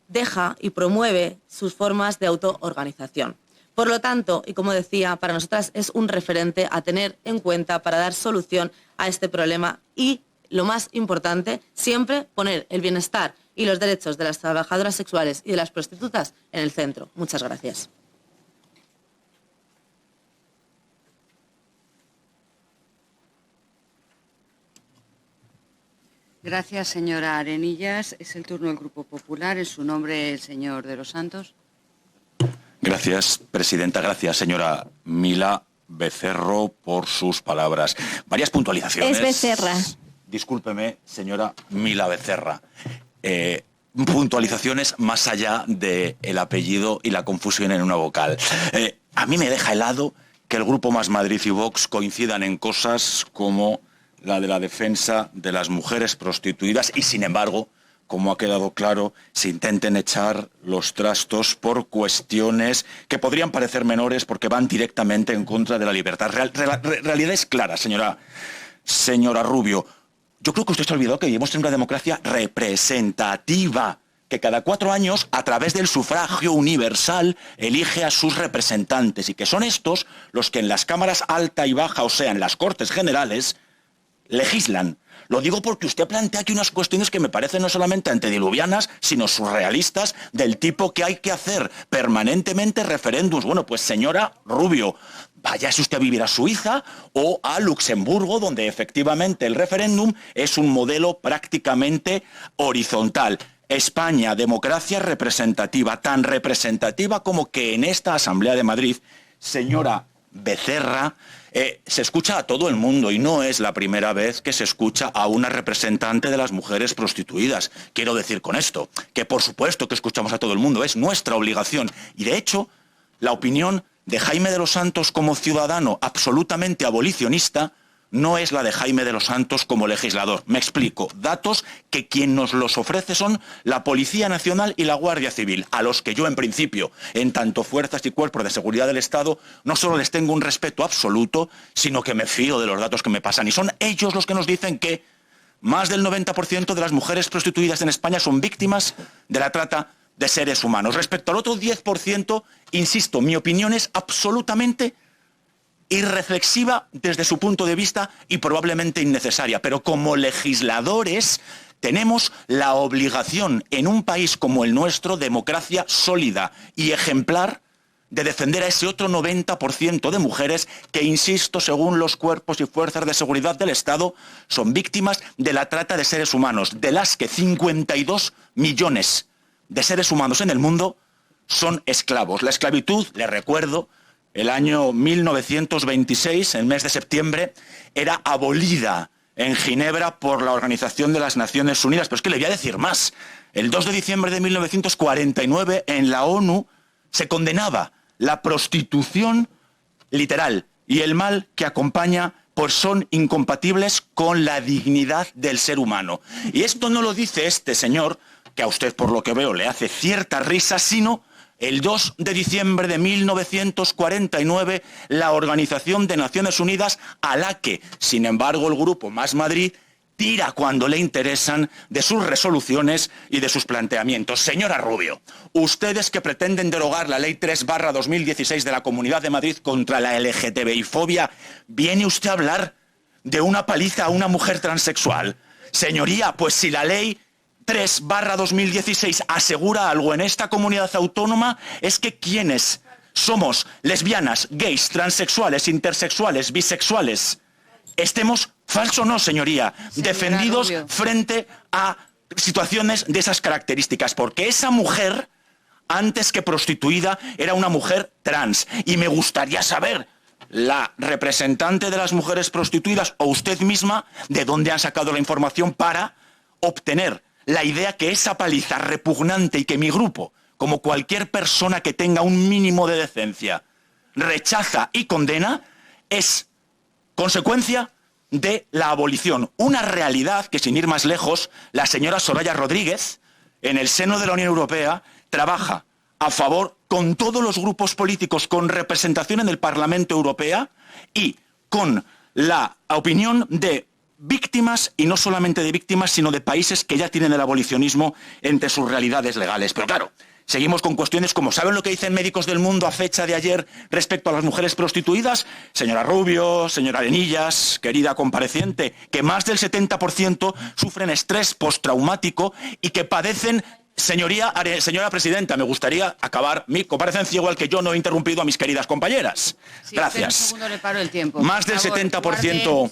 deja y promueve sus formas de autoorganización. Por lo tanto, y como decía, para nosotras es un referente a tener en cuenta para dar solución a este problema y, lo más importante, siempre poner el bienestar y los derechos de las trabajadoras sexuales y de las prostitutas en el centro. Muchas gracias. Gracias, señora Arenillas. Es el turno del Grupo Popular. En su nombre, el señor de los Santos. Gracias, presidenta. Gracias, señora Mila Becerro, por sus palabras. Varias puntualizaciones. Es Becerra. Discúlpeme, señora Mila Becerra. Puntualizaciones más allá del apellido y la confusión en una vocal. A mí me deja helado que el Grupo Más Madrid y Vox coincidan en cosas como la de la defensa de las mujeres prostituidas y, sin embargo, como ha quedado claro, se intenten echar los trastos por cuestiones que podrían parecer menores porque van directamente en contra de la libertad. Realidad es clara, señora Rubio. Yo creo que usted se ha olvidado que vivimos en una democracia representativa, que cada 4 años, a través del sufragio universal, elige a sus representantes y que son estos los que en las cámaras alta y baja, o sea, en las Cortes Generales, legislan. Lo digo porque usted plantea aquí unas cuestiones que me parecen no solamente antediluvianas, sino surrealistas, del tipo que hay que hacer permanentemente referéndums. Bueno, pues señora Rubio, váyase usted a vivir a Suiza o a Luxemburgo, donde efectivamente el referéndum es un modelo prácticamente horizontal. España, democracia representativa, tan representativa como que en esta Asamblea de Madrid, señora Becerra, se escucha a todo el mundo y no es la primera vez que se escucha a una representante de las mujeres prostituidas. Quiero decir con esto que por supuesto que escuchamos a todo el mundo, es nuestra obligación. Y de hecho, la opinión de Jaime de los Santos como ciudadano absolutamente abolicionista no es la de Jaime de los Santos como legislador. Me explico. Datos que quien nos los ofrece son la Policía Nacional y la Guardia Civil, a los que yo en principio, en tanto fuerzas y cuerpos de seguridad del Estado, no solo les tengo un respeto absoluto, sino que me fío de los datos que me pasan. Y son ellos los que nos dicen que más del 90% de las mujeres prostituidas en España son víctimas de la trata de seres humanos. Respecto al otro 10%, insisto, mi opinión es absolutamente irreflexiva desde su punto de vista y probablemente innecesaria, pero como legisladores tenemos la obligación en un país como el nuestro, democracia sólida y ejemplar, de defender a ese otro 90% de mujeres que, insisto, según los cuerpos y fuerzas de seguridad del Estado, son víctimas de la trata de seres humanos, de las que 52 millones de seres humanos en el mundo son esclavos. La esclavitud, les recuerdo, el año 1926, el mes de septiembre, era abolida en Ginebra por la Organización de las Naciones Unidas. Pero es que le voy a decir más. El 2 de diciembre de 1949, en la ONU, se condenaba la prostitución literal y el mal que acompaña, pues son incompatibles con la dignidad del ser humano. Y esto no lo dice este señor, que a usted por lo que veo le hace cierta risa, sino el 2 de diciembre de 1949, la Organización de Naciones Unidas, a la que, sin embargo, el Grupo Más Madrid tira cuando le interesan de sus resoluciones y de sus planteamientos. Señora Rubio, ustedes que pretenden derogar la Ley 3/2016 de la Comunidad de Madrid contra la LGTBI-fobia, ¿viene usted a hablar de una paliza a una mujer transexual? Señoría, pues si la Ley 3/2016 asegura algo en esta comunidad autónoma, es que quienes somos lesbianas, gays, transexuales, intersexuales, bisexuales, estemos, falso no, señoría, defendidos Rubio, frente a situaciones de esas características, porque esa mujer, antes que prostituida, era una mujer trans. Y me gustaría saber, la representante de las mujeres prostituidas o usted misma, de dónde han sacado la información para obtener la idea que esa paliza repugnante y que mi grupo, como cualquier persona que tenga un mínimo de decencia, rechaza y condena, es consecuencia de la abolición. Una realidad que, sin ir más lejos, la señora Soraya Rodríguez, en el seno de la Unión Europea, trabaja a favor, con todos los grupos políticos con representación en el Parlamento Europeo y con la opinión de víctimas, y no solamente de víctimas, sino de países que ya tienen el abolicionismo entre sus realidades legales. Pero claro, seguimos con cuestiones como, ¿saben lo que dicen Médicos del Mundo a fecha de ayer respecto a las mujeres prostituidas? Señora Rubio, señora Arenillas, querida compareciente, que más del 70% sufren estrés postraumático y que padecen... Señora presidenta, me gustaría acabar mi comparecencia, igual que yo no he interrumpido a mis queridas compañeras. Sí, gracias. Un segundo, le paro el tiempo. Más del 70%.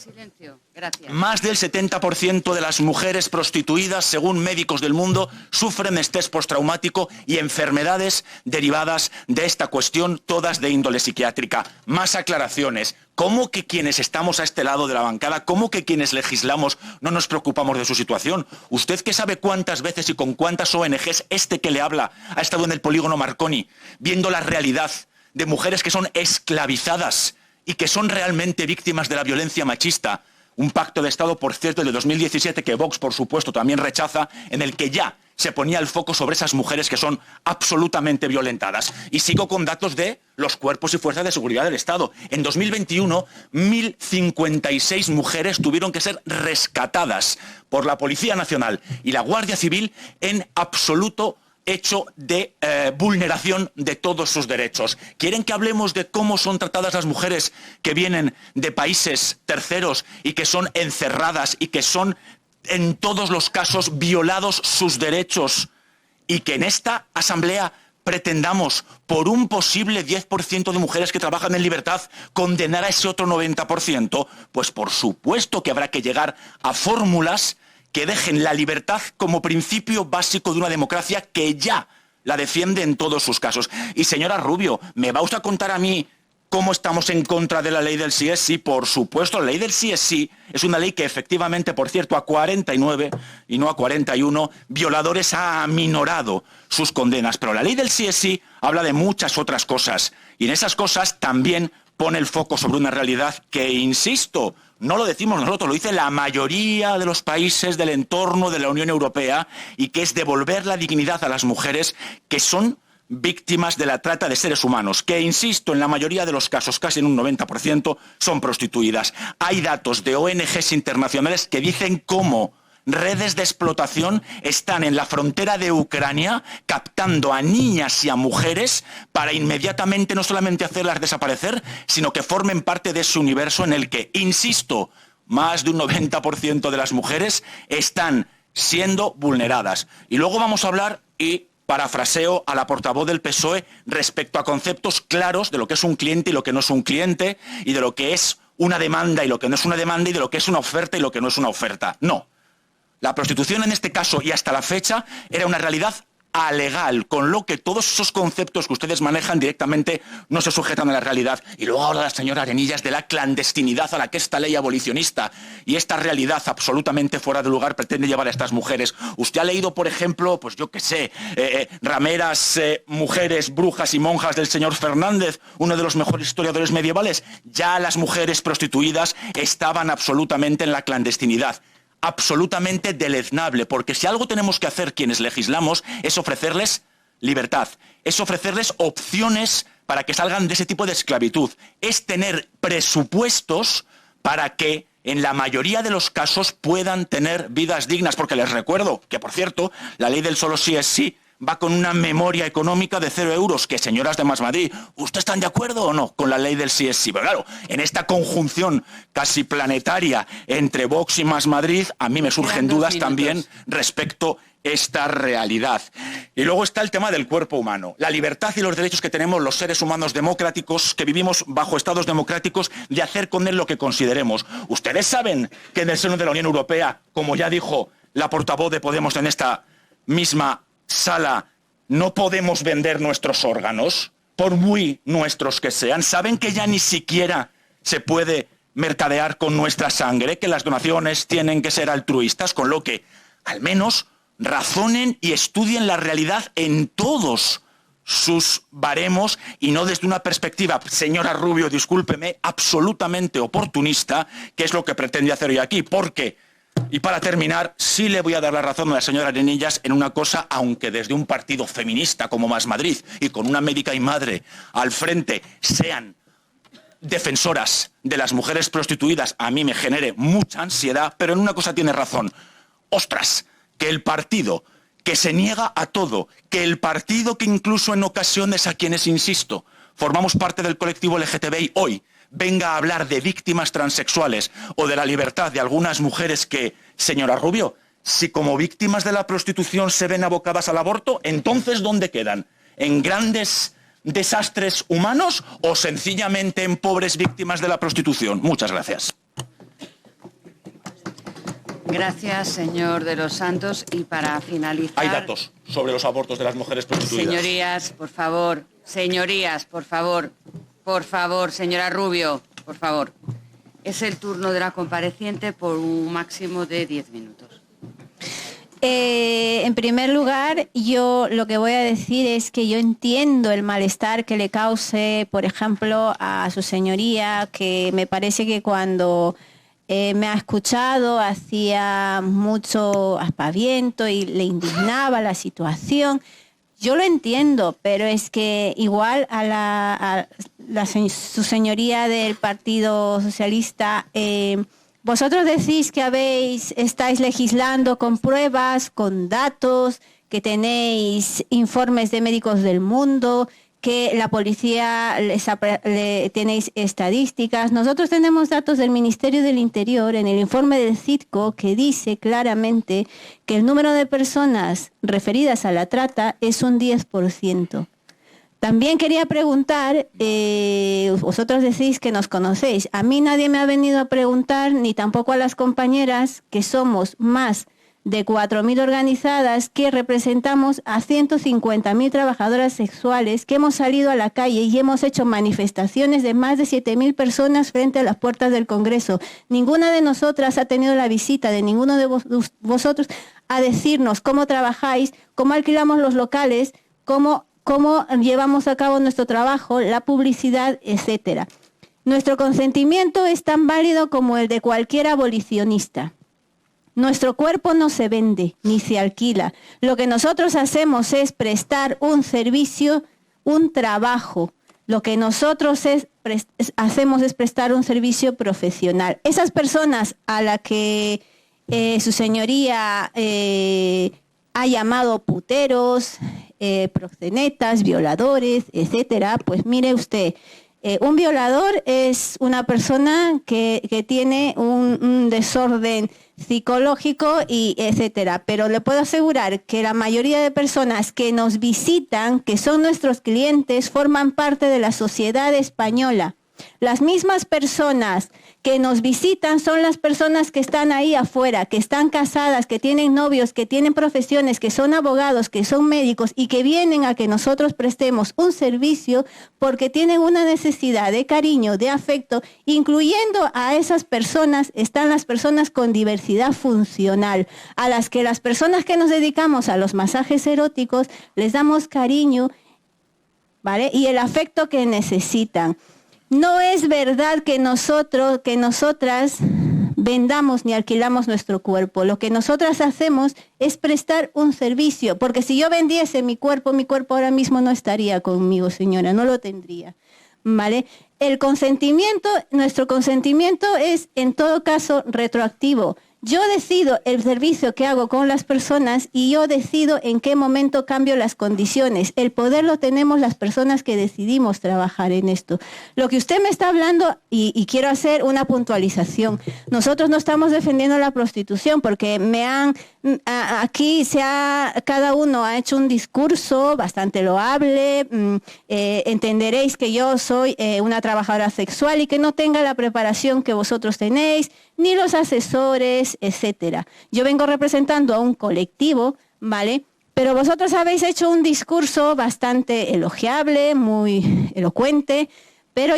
Más del 70% de las mujeres prostituidas, según Médicos del Mundo, sufren estrés postraumático y enfermedades derivadas de esta cuestión, todas de índole psiquiátrica. Más aclaraciones. ¿Cómo que quienes estamos a este lado de la bancada, cómo que quienes legislamos no nos preocupamos de su situación? ¿Usted que sabe cuántas veces y con cuántas ONGs este que le habla ha estado en el polígono Marconi, viendo la realidad de mujeres que son esclavizadas y que son realmente víctimas de la violencia machista? Un pacto de Estado, por cierto, de 2017, que Vox, por supuesto, también rechaza, en el que ya se ponía el foco sobre esas mujeres que son absolutamente violentadas. Y sigo con datos de los cuerpos y fuerzas de seguridad del Estado. En 2021, 1.056 mujeres tuvieron que ser rescatadas por la Policía Nacional y la Guardia Civil en absoluto hecho de vulneración de todos sus derechos. ¿Quieren que hablemos de cómo son tratadas las mujeres que vienen de países terceros y que son encerradas y que son en todos los casos violados sus derechos y que en esta asamblea pretendamos por un posible 10% de mujeres que trabajan en libertad condenar a ese otro 90%? Pues por supuesto que habrá que llegar a fórmulas que dejen la libertad como principio básico de una democracia que ya la defiende en todos sus casos. Y señora Rubio, ¿me va usted a contar a mí cómo estamos en contra de la ley del sí es sí? Por supuesto, la ley del sí es una ley que efectivamente, por cierto, a 49 y no a 41 violadores ha aminorado sus condenas. Pero la ley del sí es sí habla de muchas otras cosas. Y en esas cosas también pone el foco sobre una realidad que, insisto, no lo decimos nosotros, lo dice la mayoría de los países del entorno de la Unión Europea, y que es devolver la dignidad a las mujeres que son víctimas de la trata de seres humanos, que, insisto, en la mayoría de los casos, casi en un 90%, son prostituidas. Hay datos de ONGs internacionales que dicen cómo redes de explotación están en la frontera de Ucrania captando a niñas y a mujeres para inmediatamente no solamente hacerlas desaparecer, sino que formen parte de ese universo en el que, insisto, más de un 90% de las mujeres están siendo vulneradas. Y luego vamos a hablar, y parafraseo a la portavoz del PSOE, respecto a conceptos claros de lo que es un cliente y lo que no es un cliente, y de lo que es una demanda y lo que no es una demanda, y de lo que es una oferta y lo que no es una oferta. No. La prostitución en este caso y hasta la fecha era una realidad alegal, con lo que todos esos conceptos que ustedes manejan directamente no se sujetan a la realidad. Y luego habla la señora Arenillas de la clandestinidad a la que esta ley abolicionista y esta realidad absolutamente fuera de lugar pretende llevar a estas mujeres. Usted ha leído, por ejemplo, pues yo qué sé, rameras, mujeres, brujas y monjas del señor Fernández, uno de los mejores historiadores medievales. Ya las mujeres prostituidas estaban absolutamente en la clandestinidad. Absolutamente deleznable, porque si algo tenemos que hacer quienes legislamos es ofrecerles libertad, es ofrecerles opciones para que salgan de ese tipo de esclavitud, es tener presupuestos para que en la mayoría de los casos puedan tener vidas dignas, porque les recuerdo que, por cierto, la ley del solo sí es sí va con una memoria económica de 0 euros, que, señoras de Más Madrid, ¿ustedes están de acuerdo o no con la ley del sí es sí? Pero claro, en esta conjunción casi planetaria entre Vox y Más Madrid, a mí me surgen dudas también respecto a esta realidad. Y luego está el tema del cuerpo humano, la libertad y los derechos que tenemos los seres humanos democráticos, que vivimos bajo estados democráticos, de hacer con él lo que consideremos. Ustedes saben que en el seno de la Unión Europea, como ya dijo la portavoz de Podemos en esta misma sala, no podemos vender nuestros órganos, por muy nuestros que sean. ¿Saben que ya ni siquiera se puede mercadear con nuestra sangre, que las donaciones tienen que ser altruistas? Con lo que, al menos, razonen y estudien la realidad en todos sus baremos y no desde una perspectiva, señora Rubio, discúlpeme, absolutamente oportunista, que es lo que pretende hacer hoy aquí. Porque, y para terminar, sí le voy a dar la razón a la señora Arenillas en una cosa, aunque desde un partido feminista como Más Madrid y con una médica y madre al frente sean defensoras de las mujeres prostituidas, a mí me genere mucha ansiedad, pero en una cosa tiene razón. Ostras, que el partido que se niega a todo, que el partido que incluso en ocasiones a quienes, insisto, formamos parte del colectivo LGTBI hoy, venga a hablar de víctimas transexuales o de la libertad de algunas mujeres que, señora Rubio, si como víctimas de la prostitución se ven abocadas al aborto, entonces ¿dónde quedan? ¿En grandes desastres humanos o sencillamente en pobres víctimas de la prostitución? Muchas gracias. Gracias, señor de los Santos. Y para finalizar... Hay datos sobre los abortos de las mujeres prostituidas. Señorías, por favor. Señorías, por favor. Por favor, señora Rubio, por favor. Es el turno de la compareciente por un máximo de 10 minutos. En primer lugar, yo lo que voy a decir es que yo entiendo el malestar que le cause, por ejemplo, a su señoría, que me parece que cuando me ha escuchado hacía mucho aspaviento y le indignaba la situación. Yo lo entiendo, pero es que igual a su señoría del Partido Socialista, vosotros decís que estáis legislando con pruebas, con datos, que tenéis informes de médicos del mundo, que la policía tenéis estadísticas. Nosotros tenemos datos del Ministerio del Interior en el informe del CIDCO que dice claramente que el número de personas referidas a la trata es un 10%. También quería preguntar, vosotros decís que nos conocéis. A mí nadie me ha venido a preguntar, ni tampoco a las compañeras, que somos más de 4.000 organizadas que representamos a 150.000 trabajadoras sexuales, que hemos salido a la calle y hemos hecho manifestaciones de más de 7.000 personas frente a las puertas del Congreso. Ninguna de nosotras ha tenido la visita de ninguno de vosotros a decirnos cómo trabajáis, cómo alquilamos los locales, cómo llevamos a cabo nuestro trabajo, la publicidad, etcétera. Nuestro consentimiento es tan válido como el de cualquier abolicionista. Nuestro cuerpo no se vende ni se alquila. Lo que nosotros hacemos es prestar un servicio, un trabajo. Lo que nosotros hacemos es prestar un servicio profesional. Esas personas a las que su señoría ha llamado puteros, proxenetas, violadores, etcétera, pues mire usted, un violador es una persona que tiene un desorden psicológico y etcétera, pero le puedo asegurar que la mayoría de personas que nos visitan, que son nuestros clientes, forman parte de la sociedad española. Las mismas personas que nos visitan son las personas que están ahí afuera, que están casadas, que tienen novios, que tienen profesiones, que son abogados, que son médicos y que vienen a que nosotros prestemos un servicio porque tienen una necesidad de cariño, de afecto. Incluyendo a esas personas están las personas con diversidad funcional, a las que las personas que nos dedicamos a los masajes eróticos les damos cariño, ¿vale? Y el afecto que necesitan. No es verdad que nosotras vendamos ni alquilamos nuestro cuerpo. Lo que nosotras hacemos es prestar un servicio, porque si yo vendiese mi cuerpo ahora mismo no estaría conmigo, señora, no lo tendría, ¿vale? El consentimiento, nuestro consentimiento es en todo caso retroactivo. Yo decido el servicio que hago con las personas y yo decido en qué momento cambio las condiciones. El poder lo tenemos las personas que decidimos trabajar en esto. Lo que usted me está hablando, y quiero hacer una puntualización, nosotros no estamos defendiendo la prostitución porque aquí cada uno ha hecho un discurso bastante loable, entenderéis que yo soy una trabajadora sexual y que no tenga la preparación que vosotros tenéis, ni los asesores, etcétera. Yo vengo representando a un colectivo, ¿vale? Pero vosotros habéis hecho un discurso bastante elogiable, muy elocuente, pero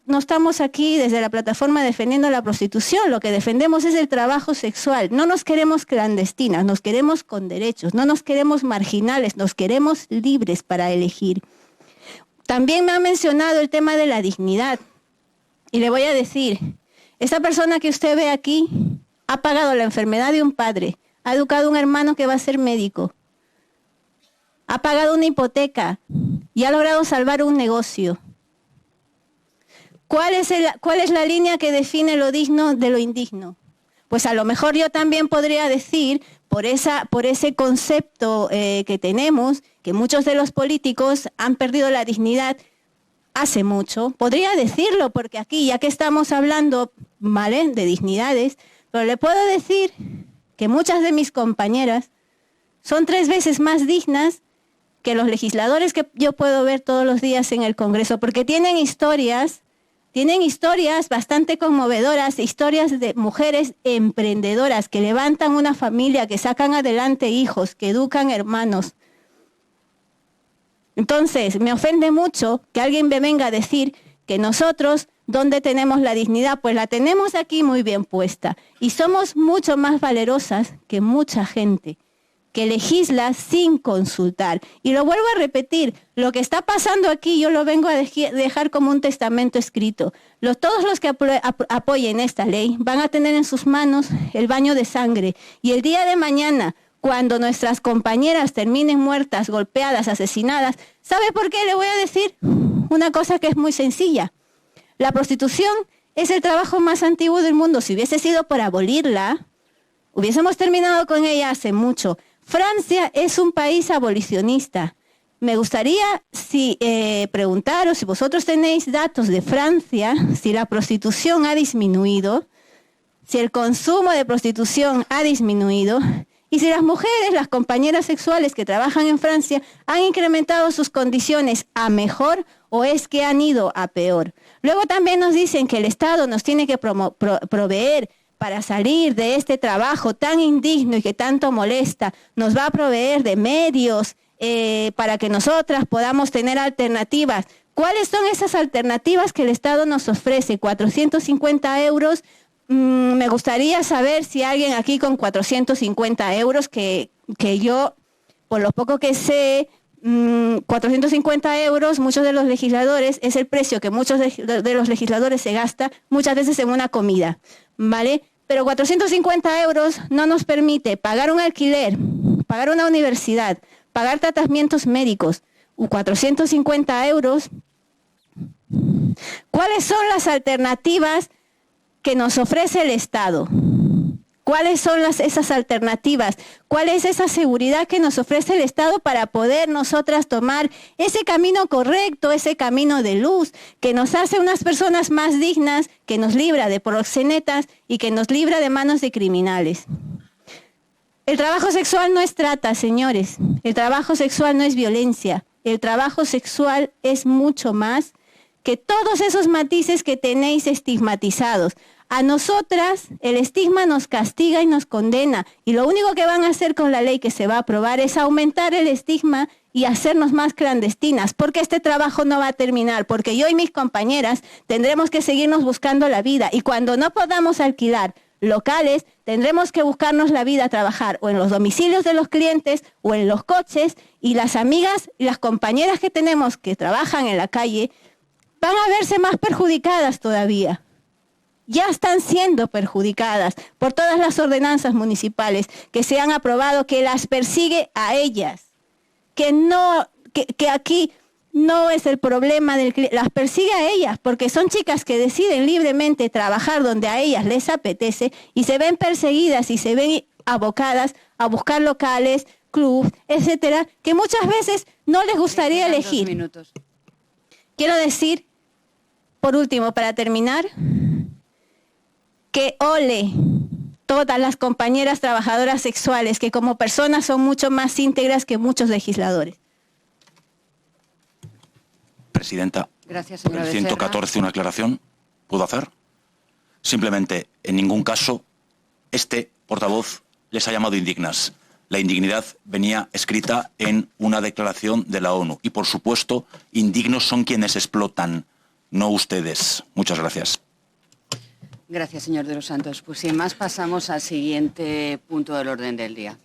no estamos aquí desde la plataforma defendiendo la prostitución. Lo que defendemos es el trabajo sexual. No nos queremos clandestinas, nos queremos con derechos, no nos queremos marginales, nos queremos libres para elegir. También me ha mencionado el tema de la dignidad. Y le voy a decir, esa persona que usted ve aquí ha pagado la enfermedad de un padre, ha educado a un hermano que va a ser médico, ha pagado una hipoteca y ha logrado salvar un negocio. ¿Cuál es la línea que define lo digno de lo indigno? Pues a lo mejor yo también podría decir, por ese concepto que tenemos, que muchos de los políticos han perdido la dignidad hace mucho. Podría decirlo, porque aquí, ya que estamos hablando, ¿vale?, de dignidades, pero le puedo decir que muchas de mis compañeras son 3 veces más dignas que los legisladores que yo puedo ver todos los días en el Congreso, porque tienen historias bastante conmovedoras, historias de mujeres emprendedoras que levantan una familia, que sacan adelante hijos, que educan hermanos. Entonces, me ofende mucho que alguien me venga a decir que nosotros, ¿dónde tenemos la dignidad? Pues la tenemos aquí muy bien puesta. Y somos mucho más valerosas que mucha gente que legisla sin consultar. Y lo vuelvo a repetir, lo que está pasando aquí yo lo vengo a dejar como un testamento escrito. Todos los que apoyen esta ley van a tener en sus manos el baño de sangre. Y el día de mañana, cuando nuestras compañeras terminen muertas, golpeadas, asesinadas, ¿sabe por qué? Le voy a decir una cosa que es muy sencilla. La prostitución es el trabajo más antiguo del mundo. Si hubiese sido por abolirla, hubiésemos terminado con ella hace mucho. Francia es un país abolicionista. Me gustaría preguntaros si vosotros tenéis datos de Francia, si la prostitución ha disminuido, si el consumo de prostitución ha disminuido y si las mujeres, las compañeras sexuales que trabajan en Francia, han incrementado sus condiciones a mejor o es que han ido a peor. Luego también nos dicen que el Estado nos tiene que proveer para salir de este trabajo tan indigno y que tanto molesta, nos va a proveer de medios para que nosotras podamos tener alternativas. ¿Cuáles son esas alternativas que el Estado nos ofrece? 450 euros. Me gustaría saber si alguien aquí con 450 euros, que yo, por lo poco que sé, 450 euros, muchos de los legisladores, es el precio que muchos de los legisladores se gasta muchas veces en una comida, ¿vale? Pero 450 euros no nos permite pagar un alquiler, pagar una universidad, pagar tratamientos médicos. 450 euros. ¿Cuáles son las alternativas que nos ofrece el Estado? ¿Cuáles son esas alternativas? ¿Cuál es esa seguridad que nos ofrece el Estado para poder nosotras tomar ese camino correcto, ese camino de luz, que nos hace unas personas más dignas, que nos libra de proxenetas y que nos libra de manos de criminales? El trabajo sexual no es trata, señores. El trabajo sexual no es violencia. El trabajo sexual es mucho más que todos esos matices que tenéis estigmatizados. A nosotras el estigma nos castiga y nos condena, y lo único que van a hacer con la ley que se va a aprobar es aumentar el estigma y hacernos más clandestinas, porque este trabajo no va a terminar, porque yo y mis compañeras tendremos que seguirnos buscando la vida, y cuando no podamos alquilar locales, tendremos que buscarnos la vida a trabajar o en los domicilios de los clientes o en los coches, y las amigas y las compañeras que tenemos que trabajan en la calle van a verse más perjudicadas todavía. Ya están siendo perjudicadas por todas las ordenanzas municipales que se han aprobado, que las persigue a ellas, que aquí no es el problema las persigue a ellas, porque son chicas que deciden libremente trabajar donde a ellas les apetece y se ven perseguidas y se ven abocadas a buscar locales, clubs, etcétera, que muchas veces no les gustaría elegir. 2 minutos. Quiero decir, por último, para terminar, que ole todas las compañeras trabajadoras sexuales que como personas son mucho más íntegras que muchos legisladores. Presidenta, Gracias, por señora el Becerra. 114 una aclaración. ¿Puedo hacer? Simplemente, en ningún caso, este portavoz les ha llamado indignas. La indignidad venía escrita en una declaración de la ONU. Y, por supuesto, indignos son quienes explotan, no ustedes. Muchas gracias. Gracias, señor de los Santos. Pues sin más pasamos al siguiente punto del orden del día.